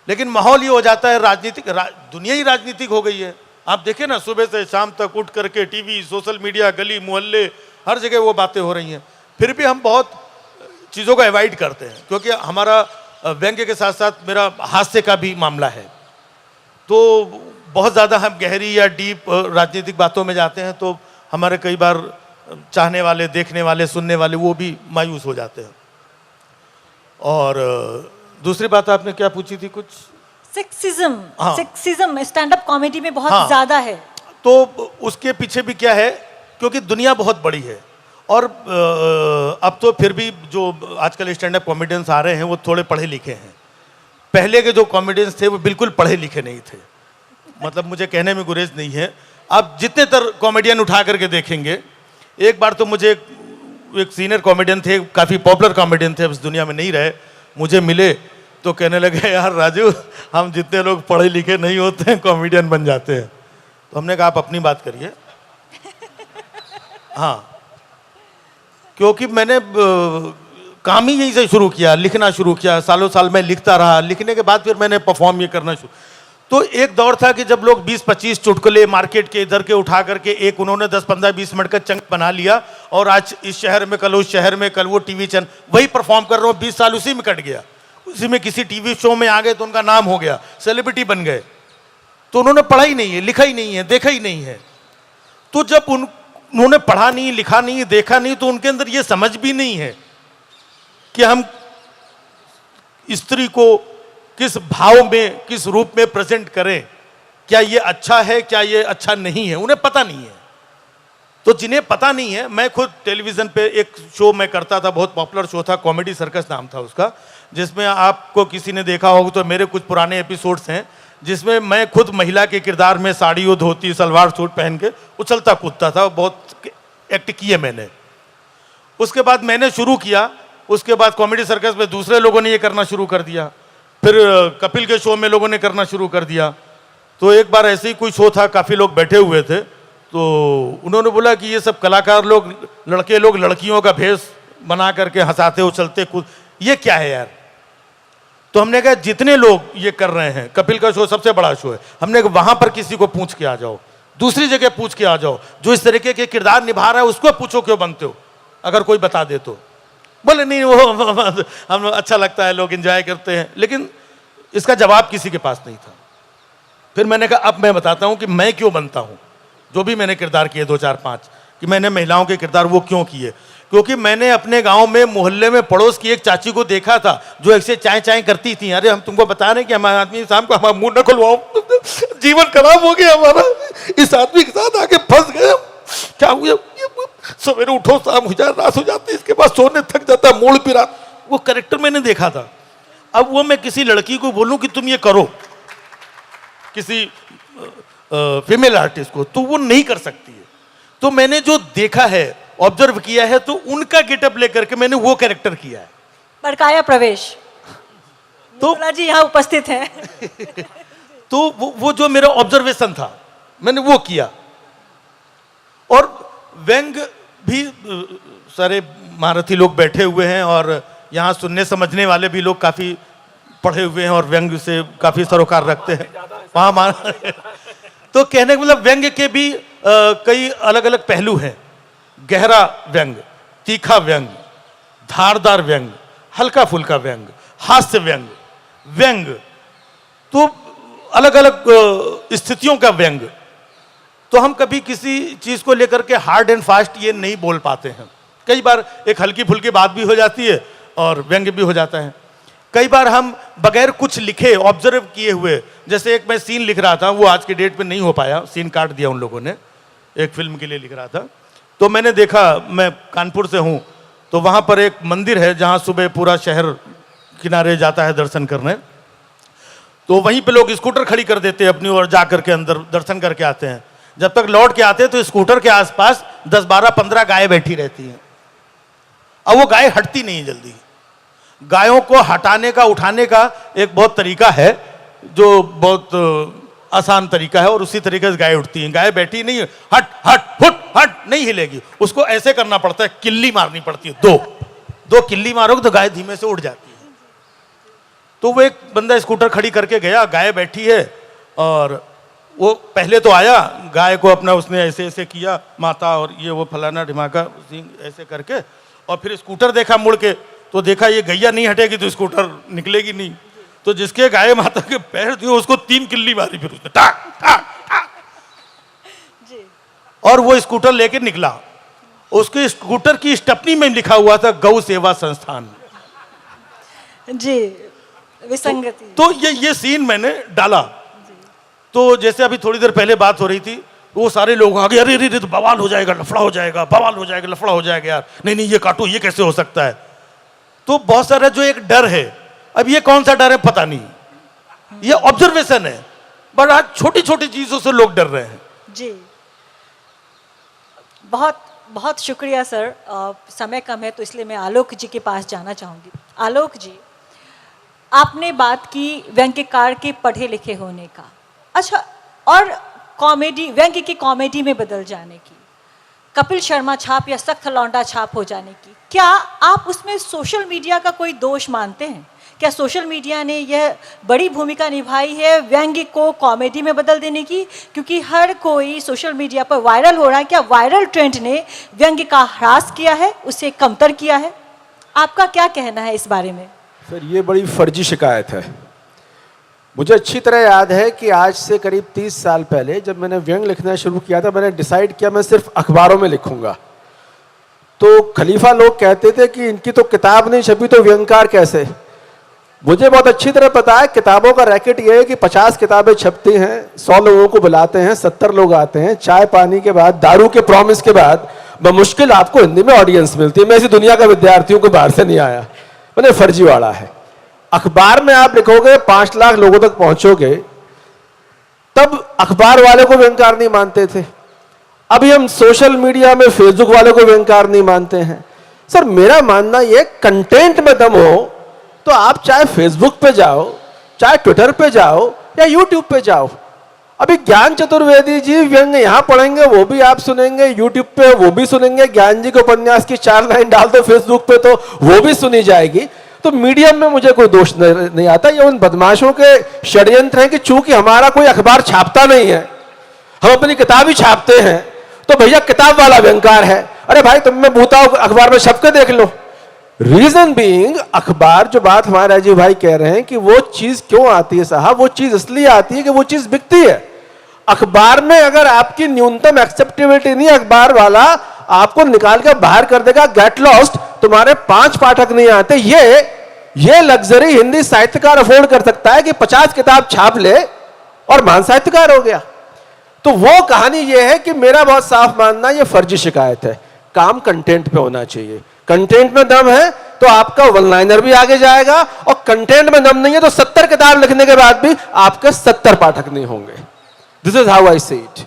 लेकिन माहौल ये हो जाता है राजनीतिक, दुनिया ही राजनीतिक हो गई है। आप देखें ना, सुबह से शाम तक उठ करके टीवी, सोशल मीडिया, गली मोहल्ले, हर जगह वो बातें हो रही हैं। फिर भी हम बहुत चीज़ों को अवॉइड करते हैं, क्योंकि हमारा व्यंग्य के साथ साथ मेरा हास्य का भी मामला है। तो बहुत ज़्यादा हम गहरी या डीप राजनीतिक बातों में जाते हैं तो हमारे कई बार चाहने वाले, देखने वाले, सुनने वाले वो भी मायूस हो जाते हैं। और दूसरी बात आपने क्या पूछी थी? कुछ सेक्सिज्म। हाँ। सेक्सिज्म स्टैंड अप कॉमेडी में बहुत हाँ। ज्यादा है। तो उसके पीछे भी क्या है, क्योंकि दुनिया बहुत बड़ी है, और अब तो फिर भी जो आजकल स्टैंड अप कॉमेडियंस आ रहे हैं वो थोड़े पढ़े लिखे हैं। पहले के जो कॉमेडियंस थे वो बिल्कुल पढ़े लिखे नहीं थे। मतलब मुझे कहने में गुरेज नहीं है, आप जितने तर कॉमेडियन उठा करके देखेंगे। एक बार तो मुझे एक सीनियर कॉमेडियन थे, काफ़ी पॉपुलर कॉमेडियन थे, अब इस दुनिया में नहीं रहे, मुझे मिले तो कहने लगे, यार राजू, हम जितने लोग पढ़े लिखे नहीं होते हैं कॉमेडियन बन जाते हैं। तो हमने कहा आप अपनी बात करिए। हाँ, क्योंकि मैंने काम ही यहीं से शुरू किया, लिखना शुरू किया, सालों साल मैं लिखता रहा। लिखने के बाद फिर मैंने परफॉर्म ये करना शुरू। तो एक दौर था कि जब लोग 20-25 चुटकुले मार्केट के इधर के उठा करके एक उन्होंने 10-15-20 मिनट का चंक बना लिया, और आज इस शहर में कल उस शहर में, कल वो टीवी चैनल, वही परफॉर्म कर रहा हूँ। 20 साल उसी में कट गया, उसी में किसी टीवी शो में आ गए तो उनका नाम हो गया, सेलिब्रिटी बन गए। तो उन्होंने पढ़ा ही नहीं है, लिखा ही नहीं है, देखा ही नहीं है। तो जब उन्होंने पढ़ा नहीं, लिखा नहीं, देखा नहीं, तो उनके अंदर ये समझ भी नहीं है कि हम स्त्री को किस भाव में, किस रूप में प्रेजेंट करें, क्या ये अच्छा है, क्या ये अच्छा नहीं है, उन्हें पता नहीं है। तो जिन्हें पता नहीं है, मैं खुद टेलीविजन पे एक शो मैं करता था, बहुत पॉपुलर शो था, कॉमेडी सर्कस नाम था उसका, जिसमें आपको किसी ने देखा होगा तो मेरे कुछ पुराने एपिसोड्स हैं, जिसमें मैं खुद महिला के किरदार में साड़ी और धोती सलवार सूट पहन के उछलता कूदता था। बहुत एक्ट किए मैंने। उसके बाद मैंने शुरू किया, उसके बाद कॉमेडी सर्कस में दूसरे लोगों ने ये करना शुरू कर दिया, फिर कपिल के शो में लोगों ने करना शुरू कर दिया। तो एक बार ऐसे ही कोई शो था, काफ़ी लोग बैठे हुए थे, तो उन्होंने बोला कि ये सब कलाकार लोग, लड़के लोग लड़कियों का भेष बना करके हंसाते उछलते कूद, ये क्या है यार। तो हमने कहा जितने लोग ये कर रहे हैं, कपिल का शो सबसे बड़ा शो है, हमने कहा वहां पर किसी को पूछ के आ जाओ, दूसरी जगह पूछ के आ जाओ, जो इस तरीके के किरदार निभा रहा है उसको पूछो क्यों बनते हो, अगर कोई बता दे तो। बोले नहीं वो हम अच्छा लगता है, लोग एंजॉय करते हैं, लेकिन इसका जवाब किसी के पास नहीं था। फिर मैंने कहा अब मैं बताता हूं कि मैं क्यों बनता हूं, जो भी मैंने किरदार किए 2-4-5, कि मैंने महिलाओं के किरदार वो क्यों किए। क्योंकि मैंने अपने गांव में मोहल्ले में पड़ोस की एक चाची को देखा था जो ऐसे चाय चाय करती थी, अरे हम तुमको बता रहे हैं कि हमारे आदमी शाम को हमारा मुंह न खुलवाओ, जीवन खराब हो गया हमारा, इस आदमी के साथ आके फंस गए, क्या हुआ, सवेरे उठो शाम हो जाए, रात हो जाती, इसके बाद सोने थक जाता, मोड़ पिरा। वो कैरेक्टर मैंने देखा था। अब वो मैं किसी लड़की को बोलूं कि तुम ये करो, किसी फीमेल आर्टिस्ट को, तो वो नहीं कर सकती है। तो मैंने जो देखा है, ऑब्जर्व किया है, तो उनका गेटअप लेकर के मैंने वो कैरेक्टर किया है। बड़काया प्रवेश तो जी यहाँ उपस्थित है। तो वो जो मेरा ऑब्जर्वेशन था मैंने वो किया। और व्यंग भी सारे महारथी लोग बैठे हुए हैं, और यहाँ सुनने समझने वाले भी लोग काफी पढ़े हुए हैं और व्यंग से काफी सरोकार रखते हैं वहाँ। तो कहने का मतलब व्यंग के भी कई अलग अलग पहलू हैं। गहरा व्यंग, तीखा व्यंग, धारदार व्यंग, हल्का फुल्का व्यंग, हास्य व्यंग, व्यंग, तो अलग अलग स्थितियों का व्यंग। तो हम कभी किसी चीज को लेकर के हार्ड एंड फास्ट ये नहीं बोल पाते हैं। कई बार एक हल्की फुल्की बात भी हो जाती है और व्यंग भी हो जाता है। कई बार हम बगैर कुछ लिखे, ऑब्जर्व किए हुए, जैसे एक मैं सीन लिख रहा था, वो आज के डेट पे नहीं हो पाया, सीन काट दिया उन लोगों ने, एक फिल्म के लिए लिख रहा था। तो मैंने देखा, मैं कानपुर से हूँ, तो वहाँ पर एक मंदिर है जहाँ सुबह पूरा शहर किनारे जाता है दर्शन करने। तो वहीं पे लोग स्कूटर खड़ी कर देते हैं अपनी, और जा करके अंदर दर्शन करके आते हैं। जब तक लौट के आते हैं तो स्कूटर के आसपास 10, 12, 15 गायें बैठी रहती हैं। अब वो गाय हटती नहीं जल्दी। गायों को हटाने का, उठाने का एक बहुत तरीका है, जो बहुत आसान तरीका है, और उसी तरीके से गाय उठती हैं। गाय बैठी नहीं है, हट हट फुट हट नहीं हिलेगी, उसको ऐसे करना पड़ता है, किल्ली मारनी पड़ती है, दो किल्ली मारोगे तो गाय धीमे से उठ जाती है। तो वो एक बंदा स्कूटर खड़ी करके गया, गाय बैठी है, और वो पहले तो आया, गाय को अपना उसने ऐसे ऐसे किया, माता और ये वो फलाना ढिमाका ऐसे करके, और फिर स्कूटर देखा मुड़ के, तो देखा ये गैया नहीं हटेगी तो स्कूटर निकलेगी नहीं। तो जिसके गाय माता के पैर दिए उसको 3 किल्ली मारी, फिर उसने टाक टाक टाक, और वो स्कूटर लेके निकला। उसके स्कूटर की स्टेपनी में लिखा हुआ था गौ सेवा संस्थान जी, विसंगति। तो ये सीन मैंने डाला। तो जैसे अभी थोड़ी देर पहले बात हो रही थी, वो सारे लोग आ गए, अरे अरे तो बवाल हो जाएगा, लफड़ा हो जाएगा, बवाल हो जाएगा, लफड़ा हो जाएगा यार, नहीं नहीं ये काटो, ये कैसे हो सकता है। तो बहुत सारा जो एक डर है, अब ये कौन सा डर है पता नहीं, ये ऑब्जर्वेशन है, बट आज छोटी छोटी चीजों से लोग डर रहे हैं। जी, बहुत बहुत शुक्रिया सर। समय कम है तो इसलिए मैं आलोक जी के पास जाना चाहूँगी। आलोक जी, आपने बात की व्यंग्यकार के पढ़े लिखे होने का, अच्छा, और कॉमेडी, व्यंग्य की कॉमेडी में बदल जाने की, कपिल शर्मा छाप या सख्त लौंडा छाप हो जाने की, क्या आप उसमें सोशल मीडिया का कोई दोष मानते हैं? क्या सोशल मीडिया ने यह बड़ी भूमिका निभाई है व्यंग्य को कॉमेडी में बदल देने की? क्योंकि हर कोई सोशल मीडिया पर वायरल हो रहा है, क्या वायरल ट्रेंड ने व्यंग्य का ह्रास किया है, उसे कमतर किया है? आपका क्या कहना है इस बारे में? सर, ये बड़ी फर्जी शिकायत है। मुझे अच्छी तरह याद है कि आज से करीब 30 साल पहले जब मैंने व्यंग्य लिखना शुरू किया था, मैंने डिसाइड किया मैं सिर्फ अखबारों में लिखूंगा। तो खलीफा लोग कहते थे कि इनकी तो किताब नहीं छपी तो व्यंगकार कैसे। मुझे बहुत अच्छी तरह पता है किताबों का रैकेट ये है कि 50 किताबें छपती हैं, 100 लोगों को बुलाते हैं, 70 लोग आते हैं, चाय पानी के बाद, दारू के प्रॉमिस के बाद बमुश्किल आपको हिंदी में ऑडियंस मिलती है। मैं ऐसी दुनिया का विद्यार्थियों को बाहर से नहीं आया, मैंने फर्जीवाड़ा है। अखबार में आप लिखोगे 5 लाख लोगों तक पहुंचोगे, तब अखबार वाले को व्यंग्यकार नहीं मानते थे। अभी हम सोशल मीडिया में फेसबुक वाले को व्यंग्यकार नहीं मानते हैं। सर, मेरा मानना यह कंटेंट में दम हो तो आप चाहे फेसबुक पे जाओ, चाहे ट्विटर पे जाओ या यूट्यूब पे जाओ। अभी ज्ञान चतुर्वेदी जी व्यंग्य यहां पढ़ेंगे, वो भी आप सुनेंगे, यूट्यूब पे वो भी सुनेंगे। ज्ञान जी के उपन्यास की 4 लाइन डाल दो फेसबुक पे तो वो भी सुनी जाएगी। तो मीडियम में मुझे कोई दोष नहीं आता। ये उन बदमाशों के षड्यंत्र हैं कि चूंकि हमारा कोई अखबार छापता नहीं है, हम अपनी किताब ही छापते हैं, तो भैया किताब वाला व्यंग्यकार है। अरे भाई, तुम में बूता हो, अखबार में छप के देख लो। रीजन बीइंग, अखबार, जो बात हमारे राजीव भाई कह रहे हैं कि वो चीज क्यों आती है साहब, वो चीज इसलिए आती है कि वो चीज बिकती है। अखबार में अगर आपकी न्यूनतम एक्सेप्टेबिलिटी नहीं, अखबार वाला आपको निकाल कर बाहर कर देगा, गेट लॉस्ट, तुम्हारे 5 पाठक नहीं आते। ये लग्जरी हिंदी साहित्यकार अफोर्ड कर सकता है कि 50 किताब छाप ले और महान साहित्यकार हो गया। तो वो कहानी ये है कि मेरा बहुत साफ मानना ये फर्जी शिकायत है। काम कंटेंट पे होना चाहिए। कंटेंट में दम है तो आपका वन लाइनर भी आगे जाएगा, और कंटेंट में दम नहीं है तो 70 किताब लिखने के बाद भी आपके 70 पाठक नहीं होंगे। This is how I see it.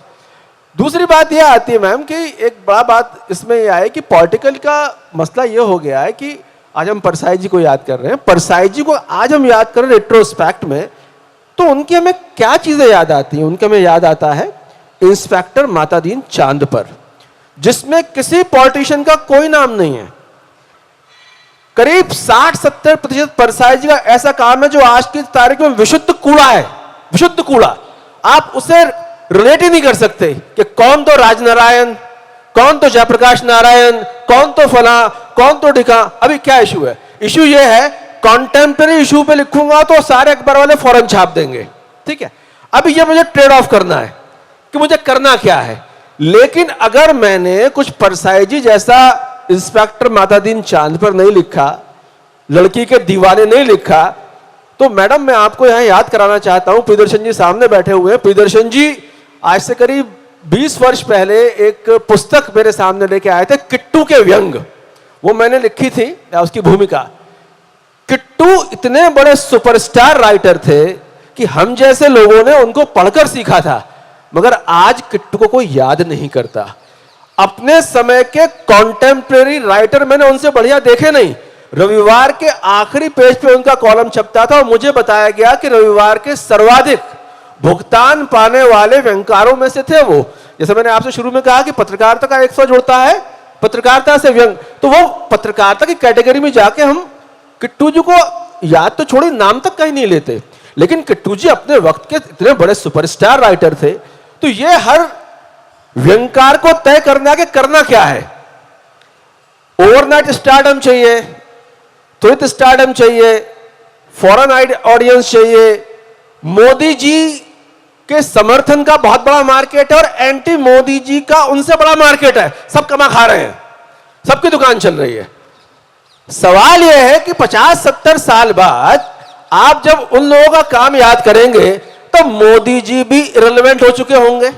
दूसरी बात यह आती है मैम कि एक बड़ा बात इसमें यह है कि पॉलिटिकल का मसला यह हो गया है कि आज हम परसाई जी को याद कर रहे हैं। परसाई जी को आज हम याद कर रहे हैं रेट्रोस्पेक्ट में, तो उनकी हमें क्या चीजें याद आती हैं? उनके हमें याद आता है इंस्पेक्टर मातादीन चांद पर, जिसमें किसी पॉलिटिशियन का कोई नाम नहीं है। करीब 60-70% परसाई जी का ऐसा काम है जो आज की तारीख में विशुद्ध कूड़ा है। विशुद्ध कूड़ा, आप उसे रिलेट ही नहीं कर सकते कि कौन तो राजनारायण, कौन तो जयप्रकाश नारायण, कौन तो फला, कौन तो ढिका। अभी क्या इशू है? इशू ये है कॉन्टेम्पररी इशू पे लिखूंगा तो सारे अखबार वाले फौरन छाप देंगे, ठीक है। अभी ये मुझे ट्रेड ऑफ करना है कि मुझे करना क्या है। लेकिन अगर मैंने कुछ परसाई जी जैसा इंस्पेक्टर मातादीन चांद पर नहीं लिखा, लड़की के दीवाने नहीं लिखा, तो मैडम मैं आपको यहां याद कराना चाहता हूं, प्रियदर्शन जी सामने बैठे हुए हैं। प्रियदर्शन जी आज से करीब 20 वर्ष पहले एक पुस्तक मेरे सामने लेके आए थे, किट्टू के व्यंग। वो मैंने लिखी थी, उसकी भूमिका। किट्टू इतने बड़े सुपरस्टार राइटर थे कि हम जैसे लोगों ने उनको पढ़कर सीखा था, मगर आज किट्टू को कोई याद नहीं करता। अपने समय के कॉन्टेम्परेरी राइटर मैंने उनसे बढ़िया देखे नहीं। रविवार के आखिरी पेज पे उनका कॉलम छपता था और मुझे बताया गया कि रविवार के सर्वाधिक भुगतान पाने वाले व्यंग्यकारों में से थे वो। जैसे मैंने आपसे शुरू में कहा कि पत्रकारिता का 100 जुड़ता है पत्रकारिता से व्यंग, तो वो पत्रकारिता की कैटेगरी में जाके हम किट्टू जी को याद तो छोड़ी, नाम तक कहीं नहीं लेते। लेकिन किट्टू जी अपने वक्त के इतने बड़े सुपरस्टार राइटर थे। तो ये हर व्यंग्यकार को तय करना कि करना क्या है। ओवरनाइट स्टारडम चाहिए, त्वरित स्टारडम चाहिए, फॉरेन ऑडियंस चाहिए। मोदी जी के समर्थन का बहुत बड़ा मार्केट है और एंटी मोदी जी का उनसे बड़ा मार्केट है। सब कमा खा रहे हैं, सबकी दुकान चल रही है। सवाल यह है कि 50-70 साल बाद आप जब उन लोगों का काम याद करेंगे तो मोदी जी भी इररिलेवेंट हो चुके होंगे,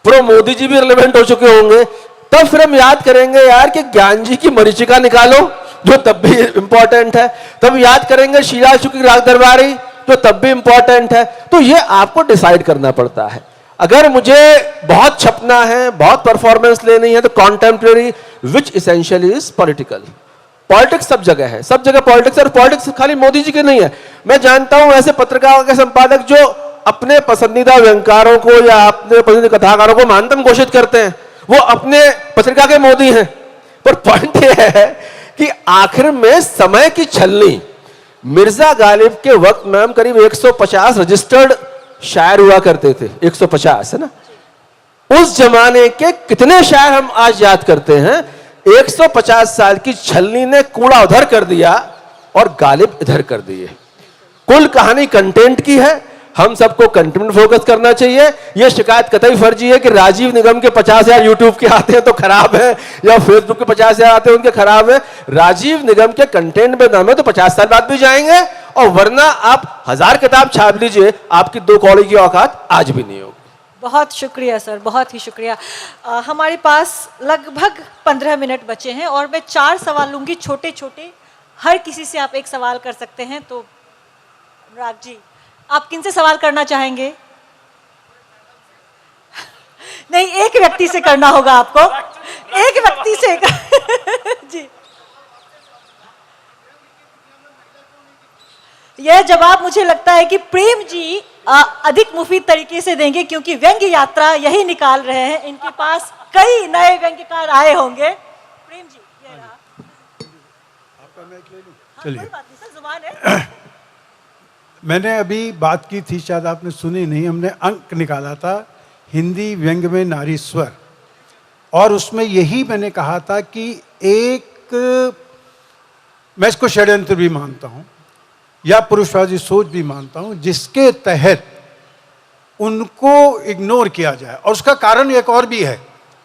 प्रो मोदी जी भी इररिलेवेंट हो चुके होंगे। तब फिर हम याद करेंगे यार कि ज्ञान जी की मरीचिका निकालो, जो तब भी इंपॉर्टेंट है। तब याद करेंगे शीला शुक्ल राग दरबारी, जो तब भी इंपॉर्टेंट है। तो ये आपको डिसाइड करना पड़ता है। अगर मुझे बहुत छपना है, बहुत परफॉर्मेंस लेनी है, तो contemporary which essentially is political. Politics सब जगह है, सब जगह पॉलिटिक्स। और पॉलिटिक्स खाली मोदी जी के नहीं है। मैं जानता हूं ऐसे पत्रकारों के संपादक जो अपने पसंदीदा व्यंग्यकारों को या अपने पसंदीदा कथाकारों को महानतम घोषित करते हैं। वो अपने पत्रिका के मोदी हैं। पर पॉइंट यह है कि आखिर में समय की छलनी, मिर्जा गालिब के वक्त में हम करीब 150 रजिस्टर्ड शायर हुआ करते थे, 150 है ना। उस जमाने के कितने शायर हम आज याद करते हैं। 150 साल की छलनी ने कूड़ा उधर कर दिया और गालिब इधर कर दिए। कुल कहानी कंटेंट की है, हम सबको कंटेंट फोकस करना चाहिए। यह शिकायत कतई फर्जी है कि राजीव निगम के 50,000 यूट्यूब के आते हैं तो खराब है, या फेसबुक के 50,000 आते हैं उनके खराब है। राजीव निगम के कंटेंट में दम है तो 50 साल बाद भी जाएंगे, और वरना आप 1000 किताब छाप लीजिए, आपकी 2 कौड़ी की औकात आज भी नहीं होगी। बहुत शुक्रिया सर, बहुत ही शुक्रिया। हमारे पास लगभग 15 मिनट बचे हैं और मैं 4 सवाल लूंगी, छोटे छोटे, हर किसी से आप एक सवाल कर सकते हैं। तो अनुराग जी, आप किन से सवाल करना चाहेंगे? नहीं, एक व्यक्ति से करना होगा आपको, एक व्यक्ति से जी। यह जवाब मुझे लगता है कि प्रेम जी अधिक मुफीद तरीके से देंगे, क्योंकि व्यंग्य यात्रा यही निकाल रहे हैं। इनके पास कई नए व्यंग्यकार आए होंगे। प्रेम जी, ये रहा। आपका मैं ले लूं? हाँ, चलिए। कोई बात नहीं सर, जुबान है। मैंने अभी बात की थी, शायद आपने सुनी नहीं, हमने अंक निकाला था हिंदी व्यंग्य में नारी स्वर, और उसमें यही मैंने कहा था कि एक, मैं इसको षड्यंत्र भी मानता हूं या पुरुषवादी सोच भी मानता हूं, जिसके तहत उनको इग्नोर किया जाए। और उसका कारण एक और भी है।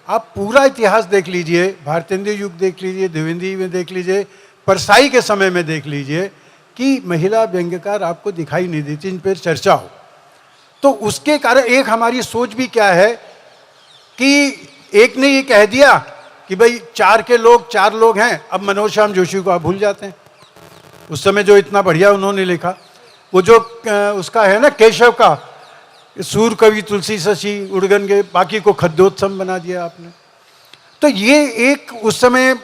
आप पूरा इतिहास देख लीजिए, भारतेंदु युग देख लीजिए, द्विवेदी में देख लीजिए, परसाई के समय में देख लीजिए कि महिला व्यंग्यकार आपको दिखाई नहीं देती, इन पर चर्चा हो। तो उसके कारण एक हमारी सोच भी क्या है कि एक ने ये कह दिया कि भाई 4 लोग हैं, अब मनोज श्याम जोशी को आप भूल जाते हैं। उस समय जो इतना बढ़िया उन्होंने लिखा, वो जो उसका है ना केशव का, सूर कवि तुलसी शशि उड़गन के, बाकी को खद्योत्सम बना दिया आपने। तो ये एक उस समय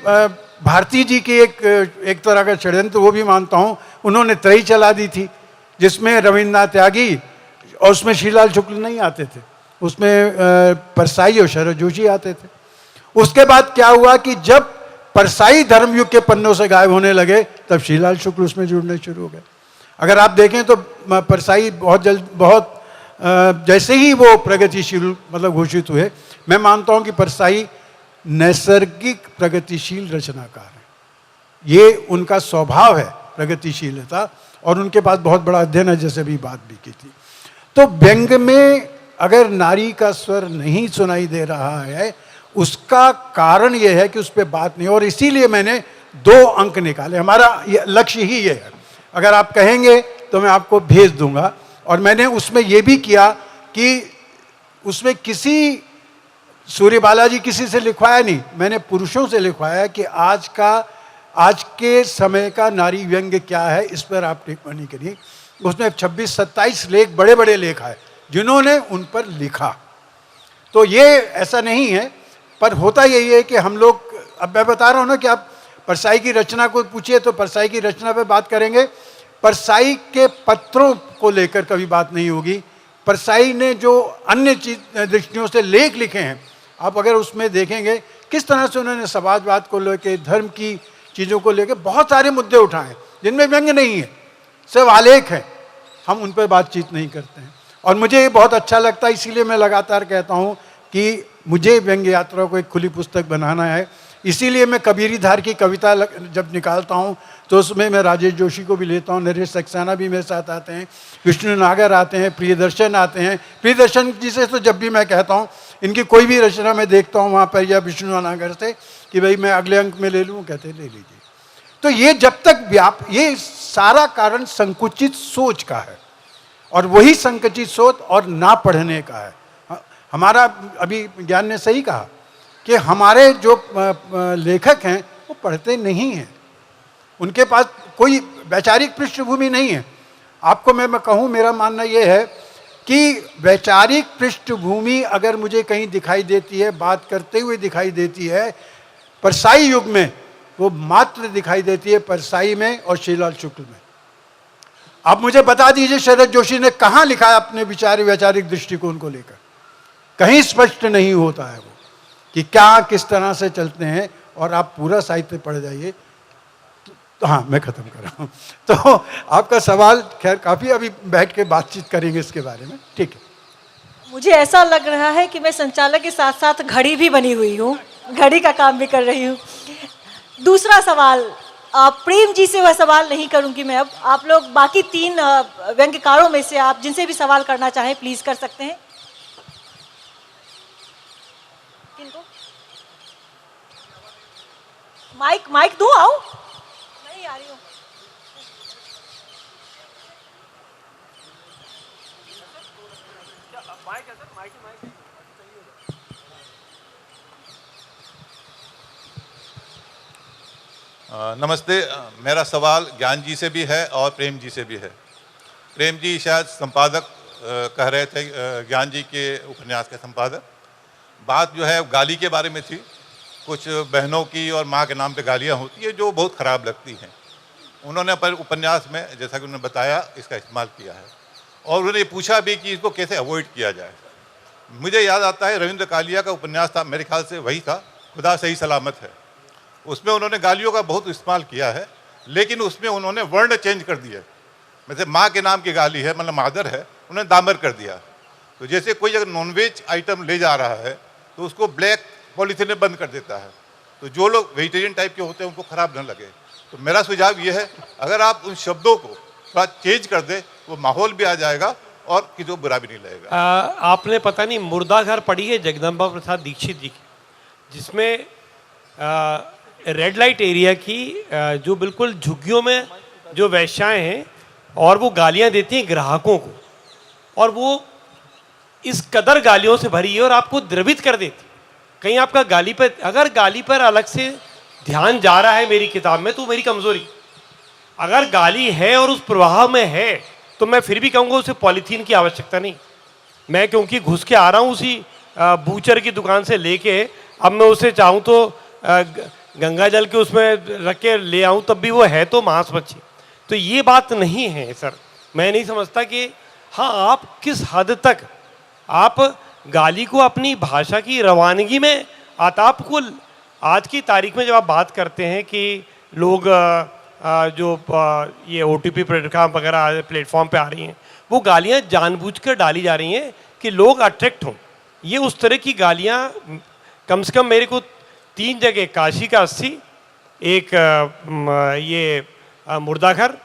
भारती जी की एक तरह का षड्यंत्र, वो भी मानता हूँ। उन्होंने त्रयी चला दी थी, जिसमें रविन्द्रनाथ त्यागी, और उसमें श्रीलाल शुक्ल नहीं आते थे, उसमें परसाई और शरद जोशी आते थे। उसके बाद क्या हुआ कि जब परसाई धर्मयुग के पन्नों से गायब होने लगे, तब श्रीलाल शुक्ल उसमें जुड़ने शुरू हो गए। अगर आप देखें तो परसाई बहुत जैसे ही वो प्रगतिशील मतलब घोषित हुए, मैं मानता हूं कि परसाई नैसर्गिक प्रगतिशील रचनाकार हैं। ये उनका स्वभाव है प्रगतिशीलता, और उनके पास बहुत बड़ा अध्ययन है, जैसे भी बात भी की थी। तो व्यंग्य में अगर नारी का स्वर नहीं सुनाई दे रहा है, उसका कारण यह है कि उस पर बात नहीं, और इसीलिए मैंने 2 अंक निकाले। हमारा लक्ष्य ही ये है। अगर आप कहेंगे तो मैं आपको भेज दूंगा। और मैंने उसमें यह भी किया कि उसमें किसी सूर्य बालाजी किसी से लिखवाया नहीं, मैंने पुरुषों से लिखवाया कि आज के समय का नारी व्यंग्य क्या है, इस पर आप टिप्पणी करिए। उसमें 26-27 लेख, बड़े बड़े लेख है जिन्होंने उन पर लिखा। तो ये ऐसा नहीं है, पर होता यही है कि हम लोग, अब मैं बता रहा हूँ ना कि आप परसाई की रचना को पूछिए तो परसाई की रचना पे बात करेंगे, परसाई के पत्रों को लेकर कभी बात नहीं होगी। परसाई ने जो अन्य दृष्टियों से लेख लिखे हैं, आप अगर उसमें देखेंगे किस तरह से उन्होंने समाजवाद को लेकर, धर्म की चीज़ों को लेकर बहुत सारे मुद्दे उठाए जिनमें व्यंग्य नहीं है, सिर्फ आलेख है। हम उन पर बातचीत नहीं करते हैं, और मुझे ये बहुत अच्छा लगता है। इसीलिए मैं लगातार कहता हूँ कि मुझे व्यंग्य यात्रा को एक खुली पुस्तक बनाना है। इसीलिए मैं कबीरीधार की कविता जब निकालता हूँ तो उसमें मैं राजेश जोशी को भी लेता हूँ, नरेश सक्सेना भी मेरे साथ आते हैं, विष्णु नागर आते हैं, प्रियदर्शन आते हैं। प्रियदर्शन जी से तो जब भी मैं कहता हूँ, इनकी कोई भी रचना मैं देखता हूँ वहाँ पर, या विष्णु नागर से कि भाई मैं अगले अंक में ले लूँ, कहते ले लीजिए। तो ये जब तक ये सारा कारण संकुचित सोच का है, और वही संकुचित सोच और ना पढ़ने का है। हमारा अभी ज्ञान ने सही कहा कि हमारे जो लेखक हैं वो पढ़ते नहीं हैं, उनके पास कोई वैचारिक पृष्ठभूमि नहीं है। आपको मैं कहूँ, मेरा मानना ये है कि वैचारिक पृष्ठभूमि अगर मुझे कहीं दिखाई देती है, बात करते हुए दिखाई देती है, परसाई युग में वो मात्र दिखाई देती है परसाई में और श्रीलाल शुक्ल में। आप मुझे बता दीजिए शरद जोशी ने कहाँ लिखा है अपने विचार वैचारिक दृष्टिकोण को लेकर? कहीं स्पष्ट नहीं होता है वो। कि क्या किस तरह से चलते हैं, और आप पूरा साहित्य पढ़ जाइए। तो हाँ, मैं ख़त्म कर रहा हूँ। तो आपका सवाल, खैर काफ़ी अभी बैठ के बातचीत करेंगे इसके बारे में, ठीक है। मुझे ऐसा लग रहा है कि मैं संचालक के साथ साथ घड़ी भी बनी हुई हूँ, घड़ी का काम भी कर रही हूँ। दूसरा सवाल, प्रेम जी से वह सवाल नहीं करूँगी मैं अब। आप लोग बाकी 3 व्यंग्यकारों में से आप जिनसे भी सवाल करना चाहें प्लीज़ कर सकते हैं। किनको माइक दूँ? आओ, नहीं आ रही हूँ। नमस्ते। मेरा सवाल ज्ञान जी से भी है और प्रेम जी से भी है। प्रेम जी शायद संपादक कह रहे थे, ज्ञान जी के उपन्यास के संपादक। बात जो है गाली के बारे में थी। कुछ बहनों की और माँ के नाम पे गालियाँ होती है जो बहुत ख़राब लगती हैं। उन्होंने पर उपन्यास में, जैसा कि उन्होंने बताया, इसका इस्तेमाल किया है और उन्होंने पूछा भी कि इसको कैसे अवॉइड किया जाए। मुझे याद आता है रविंद्र कालिया का उपन्यास था, मेरे ख्याल से वही था, खुदा सही सलामत है। उसमें उन्होंने गालियों का बहुत इस्तेमाल किया है, लेकिन उसमें उन्होंने वर्ण चेंज कर दिया। जैसे माँ के नाम की गाली है, मतलब मादर है, उन्होंने दामर कर दिया। तो जैसे कोई अगर नॉनवेज आइटम ले जा रहा है तो उसको ब्लैक पॉलीथीन में बंद कर देता है, तो जो लोग वेजिटेरियन टाइप के होते हैं उनको खराब न लगे। तो मेरा सुझाव ये है, अगर आप उन शब्दों को थोड़ा चेंज कर दे वो माहौल भी आ जाएगा और किसी को बुरा भी नहीं लगेगा। आपने पता नहीं मुर्दा घर पढ़ी है जगदम्बा प्रसाद दीक्षित जी की, जिसमें रेड लाइट एरिया की जो बिल्कुल झुग्गियों में जो वेश्याएं हैं और वो गालियां देती हैं ग्राहकों को, और वो इस कदर गालियों से भरी है और आपको द्रवित कर देती। कहीं आपका गाली पर, अगर गाली पर अलग से ध्यान जा रहा है मेरी किताब में तो मेरी कमजोरी, अगर गाली है और उस प्रवाह में है तो मैं फिर भी कहूँगा उसे पॉलीथीन की आवश्यकता नहीं। मैं क्योंकि घुस के आ रहा हूँ उसी बूचर की दुकान से लेके, अब मैं उसे चाहूँ तो गंगा जल के उसमें रख के ले आऊँ तब भी वो है तो मांस मच्छी। तो ये बात नहीं है सर। मैं नहीं समझता कि हाँ, आप किस हद तक आप गाली को अपनी भाषा की रवानगी में आता। आपको आज की तारीख में जब आप बात करते हैं कि लोग जो ये OTP प्लेटफॉर्म वगैरह प्लेटफॉर्म पे आ रही हैं, वो गालियाँ जानबूझकर डाली जा रही हैं कि लोग अट्रैक्ट हों। ये उस तरह की गालियाँ कम से कम मेरे को 3 जगह, काशी का 80, एक ये मुर्दाघर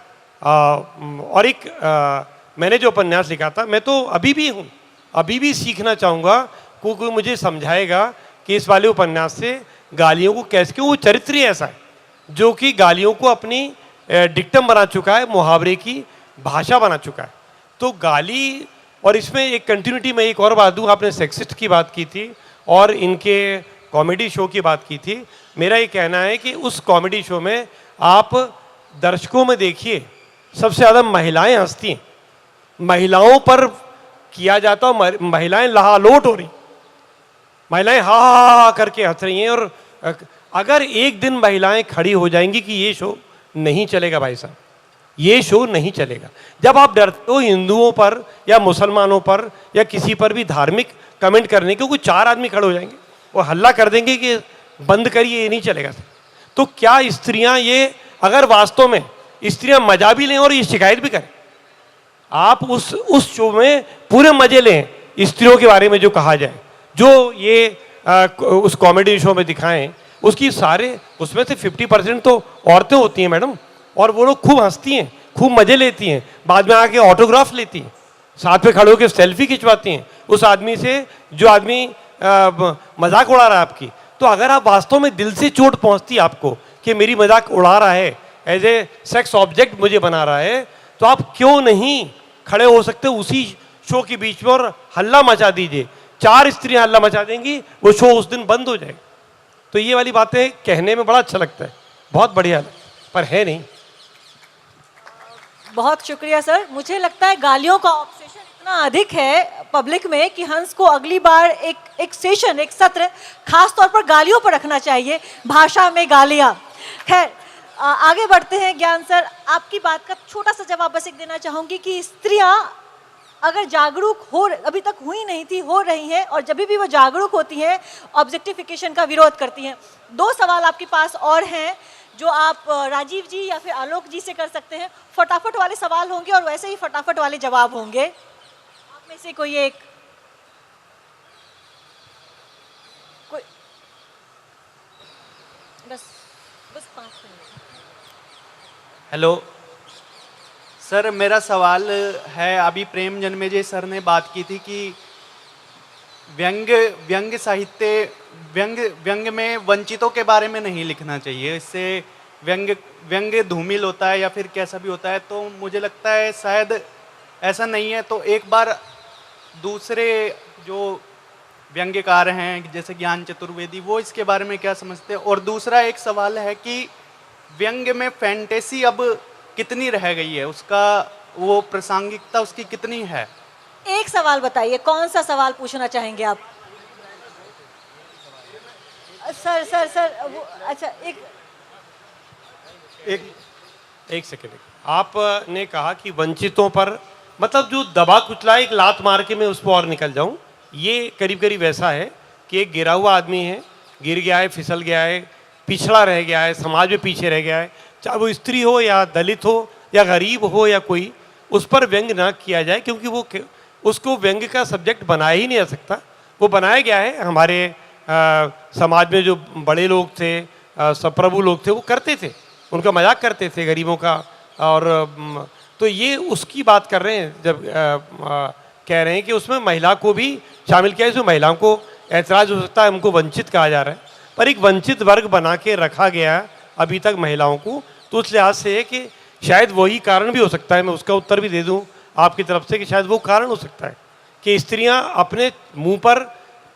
और एक मैंने जो उपन्यास लिखा था। मैं तो अभी भी हूँ, अभी भी सीखना चाहूँगा, कोई मुझे समझाएगा कि इस वाले उपन्यास से गालियों को कैसे, क्यों वो चरित्र ही ऐसा है जो कि गालियों को अपनी डिक्टम बना चुका है, मुहावरे की भाषा बना चुका है। तो गाली, और इसमें एक कंटिन्यूटी में एक और बात दूँ, आपने सेक्सिस्ट की बात की थी और इनके कॉमेडी शो की बात की थी। मेरा ये कहना है कि उस कॉमेडी शो में आप दर्शकों में देखिए सबसे ज़्यादा महिलाएं हंसती हैं, महिलाओं पर किया जाता और महिलाएं लहालोट हो रही, महिलाएं हा हा हा करके हंस रही हैं। और अगर एक दिन महिलाएं खड़ी हो जाएंगी कि ये शो नहीं चलेगा भाई साहब, ये शो नहीं चलेगा। जब आप डरते हो हिंदुओं पर या मुसलमानों पर या किसी पर भी धार्मिक कमेंट करने के, कोई 4 आदमी खड़े हो जाएंगे वो हल्ला कर देंगे कि बंद करिए, ये नहीं चलेगा। तो क्या स्त्रियां, ये अगर वास्तव में स्त्रियां मजा भी लें और ये शिकायत भी करें, आप उस शो में पूरे मजे लें स्त्रियों के बारे में जो कहा जाए, जो ये उस कॉमेडी शो में दिखाएं, उसकी सारे उसमें से 50% तो औरतें होती हैं मैडम, और वो लोग खूब हंसती हैं, खूब मजे लेती हैं, बाद में आके ऑटोग्राफ लेती हैं, साथ में खड़े होकर सेल्फी खिंचवाती हैं उस आदमी से जो आदमी मजाक उड़ा रहा है आपकी। तो अगर आप वास्तव में दिल से चोट पहुंचती है आपको कि मेरी मजाक उड़ा रहा है, एज ए सेक्स ऑब्जेक्ट मुझे बना रहा है, तो आप क्यों नहीं खड़े हो सकते उसी शो के बीच में और हल्ला मचा दीजिए। 4 स्त्रियां हल्ला मचा देंगी, वो शो उस दिन बंद हो जाएगा। तो ये वाली बातें कहने में बड़ा अच्छा लगता है, बहुत बढ़िया लगता है, पर है नहीं। बहुत शुक्रिया सर। मुझे लगता है गालियों का ऑब्सेशन इतना अधिक है पब्लिक में कि हंस को अगली बार एक सेशन, एक सत्र खास तौर पर गालियों पर रखना चाहिए, भाषा में गालियाँ। खैर आगे बढ़ते हैं। ज्ञान सर, आपकी बात का छोटा सा जवाब बस एक देना चाहूँगी कि स्त्रियाँ अगर जागरूक हो, अभी तक हुई नहीं थी, हो रही हैं, और जब भी वो जागरूक होती हैं ऑब्जेक्टिफिकेशन का विरोध करती हैं। 2 सवाल आपके पास और हैं जो आप राजीव जी या फिर आलोक जी से कर सकते हैं। फटाफट वाले सवाल होंगे और वैसे ही फटाफट वाले जवाब होंगे। आप में से कोई एक, कोई, बस 5 मिनट। हेलो सर, मेरा सवाल है, अभी प्रेम जन्मेजय सर ने बात की थी कि व्यंग्य साहित्य, व्यंग्य में वंचितों के बारे में नहीं लिखना चाहिए, इससे व्यंग्य धूमिल होता है या फिर कैसा भी होता है। तो मुझे लगता है शायद ऐसा नहीं है। तो एक बार दूसरे जो व्यंग्यकार हैं जैसे ज्ञान चतुर्वेदी, वो इसके बारे में क्या समझते हैं। और दूसरा एक सवाल है कि व्यंग्य में फैंटेसी अब कितनी रह गई है, उसका वो प्रासंगिकता उसकी कितनी है। एक सवाल बताइए, कौन सा सवाल पूछना चाहेंगे आप? सर वो, अच्छा एक सेकेंड। आपने कहा कि वंचितों पर, मतलब जो दबा कुचला एक लात मार के मैं उस पर और निकल जाऊं, ये करीब करीब ऐसा है कि एक गिरा हुआ आदमी है, गिर गया है, फिसल गया है, पिछड़ा रह गया है, समाज में पीछे रह गया है, चाहे वो स्त्री हो या दलित हो या गरीब हो या कोई, उस पर व्यंग्य ना किया जाए, क्योंकि वो उसको व्यंग्य का सब्जेक्ट बनाया ही नहीं जा सकता। वो बनाया गया है हमारे समाज में जो बड़े लोग थे, सप्रभु लोग थे, वो करते थे, उनका मजाक करते थे गरीबों का। और तो ये उसकी बात कर रहे हैं जब कह रहे हैं कि उसमें महिला को भी शामिल किया। इसमें महिलाओं को ऐतराज़ हो सकता है, हमको वंचित कहा जा रहा है, पर एक वंचित वर्ग बना के रखा गया अभी तक महिलाओं को। तो उस लिहाज से है कि शायद वही कारण भी हो सकता है, मैं उसका उत्तर भी दे दूं आपकी तरफ से कि शायद वो कारण हो सकता है कि स्त्रियां अपने मुंह पर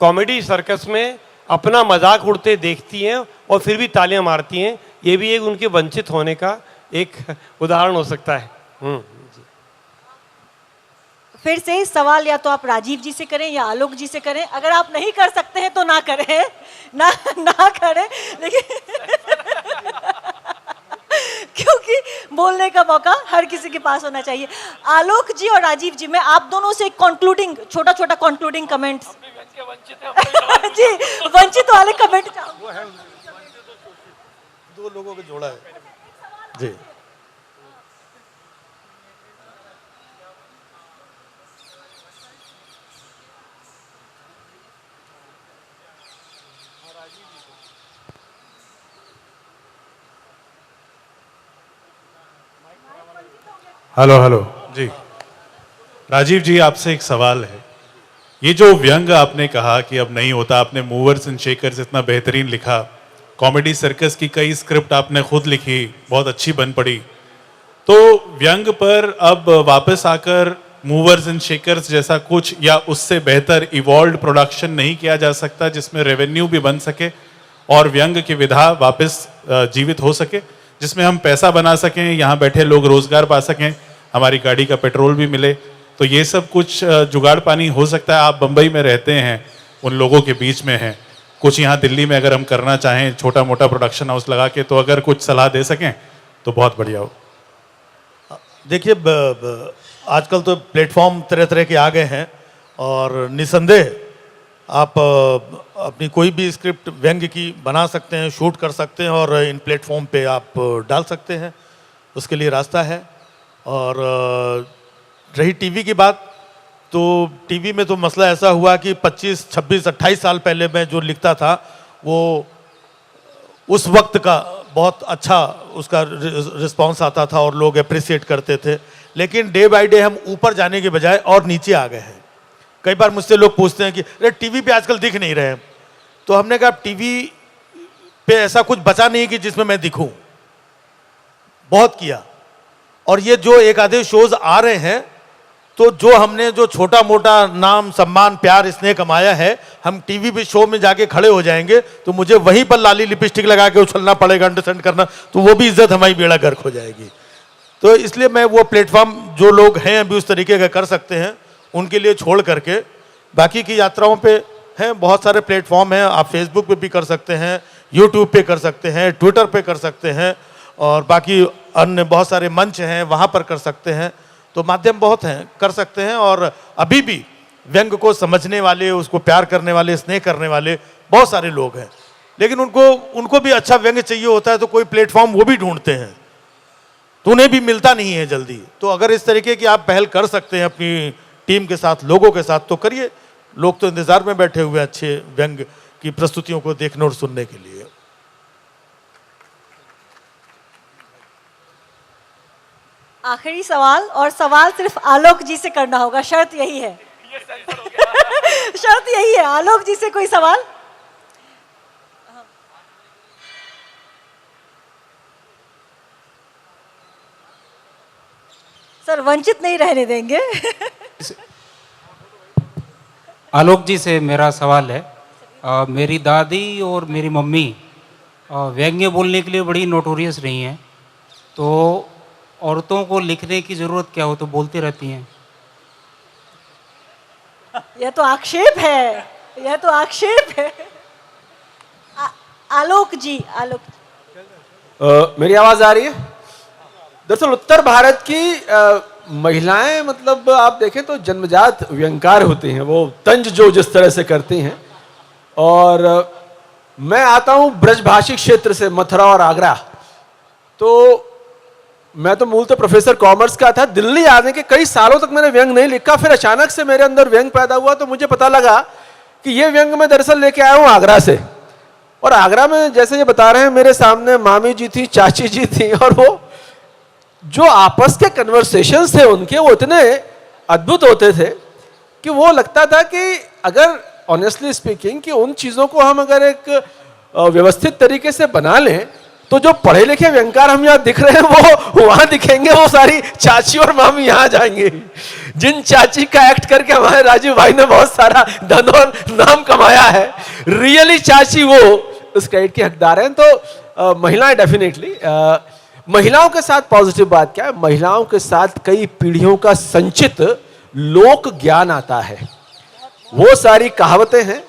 कॉमेडी सर्कस में अपना मजाक उड़ते देखती हैं और फिर भी तालियां मारती हैं। ये भी एक उनके वंचित होने का एक उदाहरण हो सकता है। फिर से सवाल या तो आप राजीव जी से करें या आलोक जी से करें। अगर आप नहीं कर सकते हैं तो ना करें, ना करें, लेकिन क्योंकि बोलने का मौका हर किसी के पास होना चाहिए। आलोक जी और राजीव जी, मैं आप दोनों से कंक्लूडिंग, छोटा कंक्लूडिंग कमेंट जी, वंचित वाले कमेंट चाहूंगा। 2 लोगों को जोड़ा है जी। हेलो जी, राजीव जी, आपसे एक सवाल है। ये जो व्यंग आपने कहा कि अब नहीं होता, आपने मूवर्स एंड शेकर्स इतना बेहतरीन लिखा, कॉमेडी सर्कस की कई स्क्रिप्ट आपने खुद लिखी, बहुत अच्छी बन पड़ी, तो व्यंग पर अब वापस आकर मूवर्स एंड शेकर्स जैसा कुछ या उससे बेहतर इवॉल्व प्रोडक्शन नहीं किया जा सकता जिसमें रेवेन्यू भी बन सके और व्यंग की विधा वापस जीवित हो सके, जिसमें हम पैसा बना सकें, यहाँ बैठे लोग रोजगार पा सकें, हमारी गाड़ी का पेट्रोल भी मिले। तो ये सब कुछ जुगाड़ पानी हो सकता है। आप बम्बई में रहते हैं, उन लोगों के बीच में हैं, कुछ यहाँ दिल्ली में अगर हम करना चाहें छोटा मोटा प्रोडक्शन हाउस लगा के, तो अगर कुछ सलाह दे सकें तो बहुत बढ़िया हो। देखिए, आजकल तो प्लेटफॉर्म तरह तरह के आ गए हैं और निसंदेह आप अपनी कोई भी स्क्रिप्ट व्यंग्य की बना सकते हैं, शूट कर सकते हैं और इन प्लेटफॉर्म पे आप डाल सकते हैं, उसके लिए रास्ता है। और रही टीवी की बात, तो टीवी में तो मसला ऐसा हुआ कि 25, 26, 28 साल पहले मैं जो लिखता था वो उस वक्त का बहुत अच्छा उसका रिस्पांस आता था और लोग अप्रिशिएट करते थे। लेकिन डे बाय डे हम ऊपर जाने के बजाय और नीचे आ गए हैं। कई बार मुझसे लोग पूछते हैं कि अरे टीवी पे आजकल दिख नहीं रहे, तो हमने कहा टीवी पे ऐसा कुछ बचा नहीं कि जिसमें मैं दिखूं। बहुत किया, और ये जो एक आधे शोज आ रहे हैं, तो जो हमने जो छोटा मोटा नाम सम्मान प्यार स्नेह कमाया है, हम टीवी पे शो में जाके खड़े हो जाएंगे तो मुझे वहीं पर लाली लिपस्टिक लगा के उछलना पड़ेगा, अंडरस्टैंड करना, तो वो भी इज्जत हमारी बेड़ा गर्क हो जाएगी। तो इसलिए मैं वो प्लेटफॉर्म जो लोग हैं अभी उस तरीके का कर सकते हैं उनके लिए छोड़ करके बाकी की यात्राओं पे हैं बहुत सारे प्लेटफॉर्म हैं। आप फेसबुक पे भी कर सकते हैं, यूट्यूब पे कर सकते हैं, ट्विटर पे कर सकते हैं, और बाकी अन्य बहुत सारे मंच हैं, वहाँ पर कर सकते हैं। तो तो माध्यम बहुत हैं, कर सकते हैं। और अभी भी व्यंग को समझने वाले, उसको प्यार करने वाले, स्नेह करने वाले बहुत सारे लोग हैं, लेकिन उनको भी अच्छा व्यंग चाहिए होता है तो कोई प्लेटफॉर्म वो भी ढूंढते हैं, तो उन्हें भी मिलता नहीं है जल्दी। तो अगर इस तरीके की आप पहल कर सकते हैं अपनी टीम के साथ, लोगों के साथ, तो करिए। लोग तो इंतजार में बैठे हुए हैं अच्छे व्यंग की प्रस्तुतियों को देखने और सुनने के लिए। आखिरी सवाल, और सवाल सिर्फ आलोक जी से करना होगा, शर्त यही है। शर्त यही है। आलोक जी से कोई सवाल? सर वंचित नहीं रहने देंगे। आलोक जी से मेरा सवाल है। मेरी दादी और मेरी मम्मी व्यंग्य बोलने के लिए बड़ी नोटोरियस रही हैं, तो औरतों को लिखने की ज़रूरत क्या हो तो बोलती रहती हैं। यह तो आक्षेप है, यह तो आक्षेप है। आलोक जी, आलोक मेरी आवाज़ आ रही है? दरअसल उत्तर भारत की महिलाएं, मतलब आप देखें तो जन्मजात व्यंगकार होती हैं, वो तंज जो जिस तरह से करती हैं। और मैं आता हूं ब्रजभाषी क्षेत्र से, मथुरा और आगरा। तो मैं तो मूलतः प्रोफेसर कॉमर्स का था। दिल्ली आने के कई सालों तक मैंने व्यंग नहीं लिखा, फिर अचानक से मेरे अंदर व्यंग पैदा हुआ, तो मुझे पता लगा कि ये व्यंग मैं दरअसल लेके आया हूं आगरा से। और आगरा में जैसे ये बता रहे हैं, मेरे सामने मामी जी थी, चाची जी थी, और वो जो आपस के कन्वर्सेशंस थे उनके, वो इतने अद्भुत होते थे कि वो लगता था कि अगर ऑनेस्टली स्पीकिंग कि उन चीज़ों को हम अगर एक व्यवस्थित तरीके से बना लें, तो जो पढ़े लिखे व्यंगकार हम यहाँ दिख रहे हैं वो वहाँ दिखेंगे, वो सारी चाची और मामी यहाँ जाएंगे। जिन चाची का एक्ट करके हमारे राजीव भाई ने बहुत सारा धन और नाम कमाया है, रियली चाची वो उस क्रेडिट की हकदार हैं। तो महिलाएं डेफिनेटली, महिलाओं के साथ पॉजिटिव बात क्या है, महिलाओं के साथ कई पीढ़ियों का संचित लोक ज्ञान आता है। वो सारी कहावतें हैं,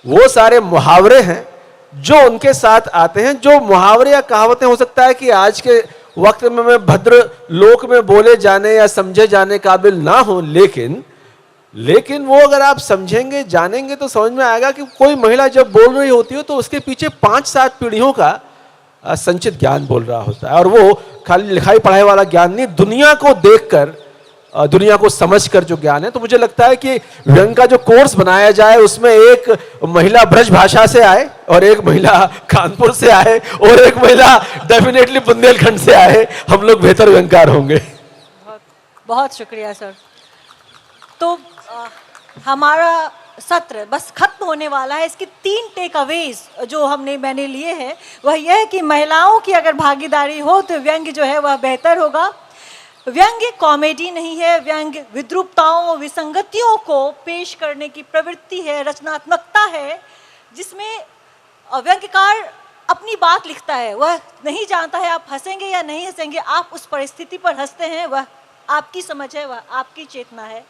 वो सारे मुहावरे हैं जो उनके साथ आते हैं। जो मुहावरे या कहावतें हो सकता है कि आज के वक्त में मैं भद्र लोक में बोले जाने या समझे जाने काबिल ना हो, लेकिन वो अगर आप समझेंगे, जानेंगे, तो समझ में आएगा कि कोई महिला जब बोल रही होती है तो उसके पीछे 5-7 पीढ़ियों का संचित ज्ञान बोल रहा होता है। और वो खाली लिखाई पढ़ाई वाला ज्ञान नहीं, दुनिया को देखकर, दुनिया को समझकर जो ज्ञान है। तो मुझे लगता है कि व्यंग का जो कोर्स बनाया जाए, उसमें एक महिला ब्रज भाषा से आए, और एक महिला कानपुर से आए, और एक महिला डेफिनेटली बुंदेलखंड से आए, हम लोग बेहतर व्यंगकार होंगे। बहुत शुक्रिया सर। तो हमारा सत्र बस खत्म होने वाला है। इसके 3 टेक अवेज जो मैंने लिए हैं, वह यह है कि महिलाओं की अगर भागीदारी हो तो व्यंग जो है वह बेहतर होगा। व्यंग कॉमेडी नहीं है, व्यंग विद्रूपताओं, विसंगतियों को पेश करने की प्रवृत्ति है, रचनात्मकता है, जिसमें व्यंग्यकार अपनी बात लिखता है। वह नहीं जानता है आप हंसेंगे या नहीं हंसेंगे, आप उस परिस्थिति पर हंसते हैं, वह आपकी समझ है, वह आपकी चेतना है।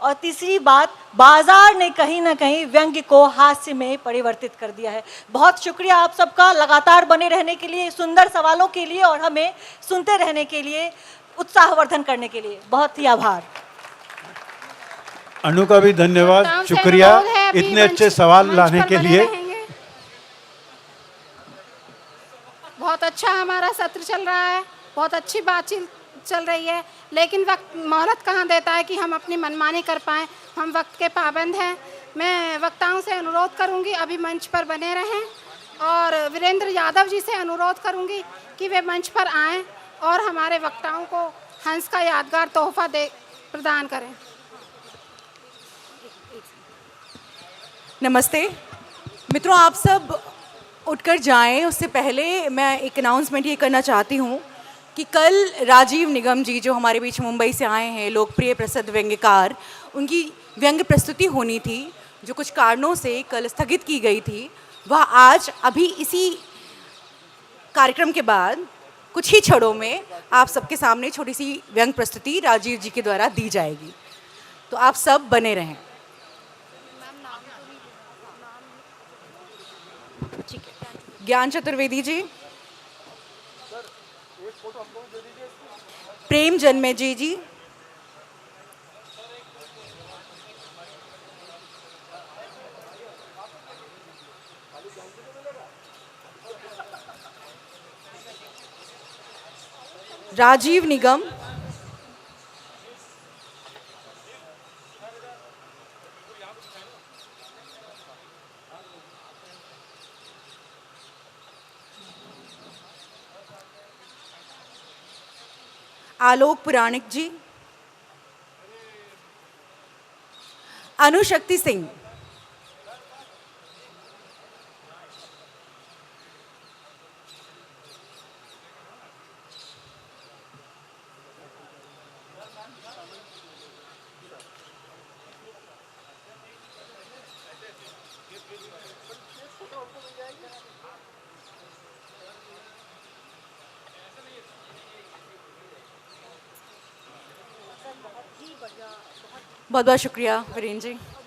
और तीसरी बात, बाजार ने कहीं ना कहीं व्यंग्य को हास्य में परिवर्तित कर दिया है। बहुत शुक्रिया आप सबका, लगातार बने रहने के लिए, सुंदर सवालों के लिए, और हमें सुनते रहने के लिए, उत्साहवर्धन करने के लिए बहुत ही आभार। अनु का भी धन्यवाद, शुक्रिया इतने अच्छे सवाल लाने के लिए। बहुत अच्छा हमारा सत्र चल रहा है, बहुत अच्छी बातचीत चल रही है, लेकिन वक्त मोहलत कहाँ देता है कि हम अपनी मनमानी कर पाएँ। हम वक्त के पाबंद हैं। मैं वक्ताओं से अनुरोध करूंगी अभी मंच पर बने रहें, और वीरेंद्र यादव जी से अनुरोध करूंगी कि वे मंच पर आएं और हमारे वक्ताओं को हंस का यादगार तोहफा प्रदान करें। नमस्ते मित्रों, आप सब उठकर जाएं, उससे पहले मैं एक अनाउंसमेंट ये करना चाहती हूँ कि कल राजीव निगम जी जो हमारे बीच मुंबई से आए हैं, लोकप्रिय प्रसिद्ध व्यंग्यकार, उनकी व्यंग्य प्रस्तुति होनी थी जो कुछ कारणों से कल स्थगित की गई थी। वह आज अभी इसी कार्यक्रम के बाद कुछ ही क्षणों में आप सबके सामने छोटी सी व्यंग्य प्रस्तुति राजीव जी के द्वारा दी जाएगी, तो आप सब बने रहें। ज्ञान चतुर्वेदी जी, प्रेम जन्मेजय जी, राजीव निगम, आलोक पुराणिक जी, अनुशक्ति सिंह, बहुत बहुत शुक्रिया वीरेंद्र जी।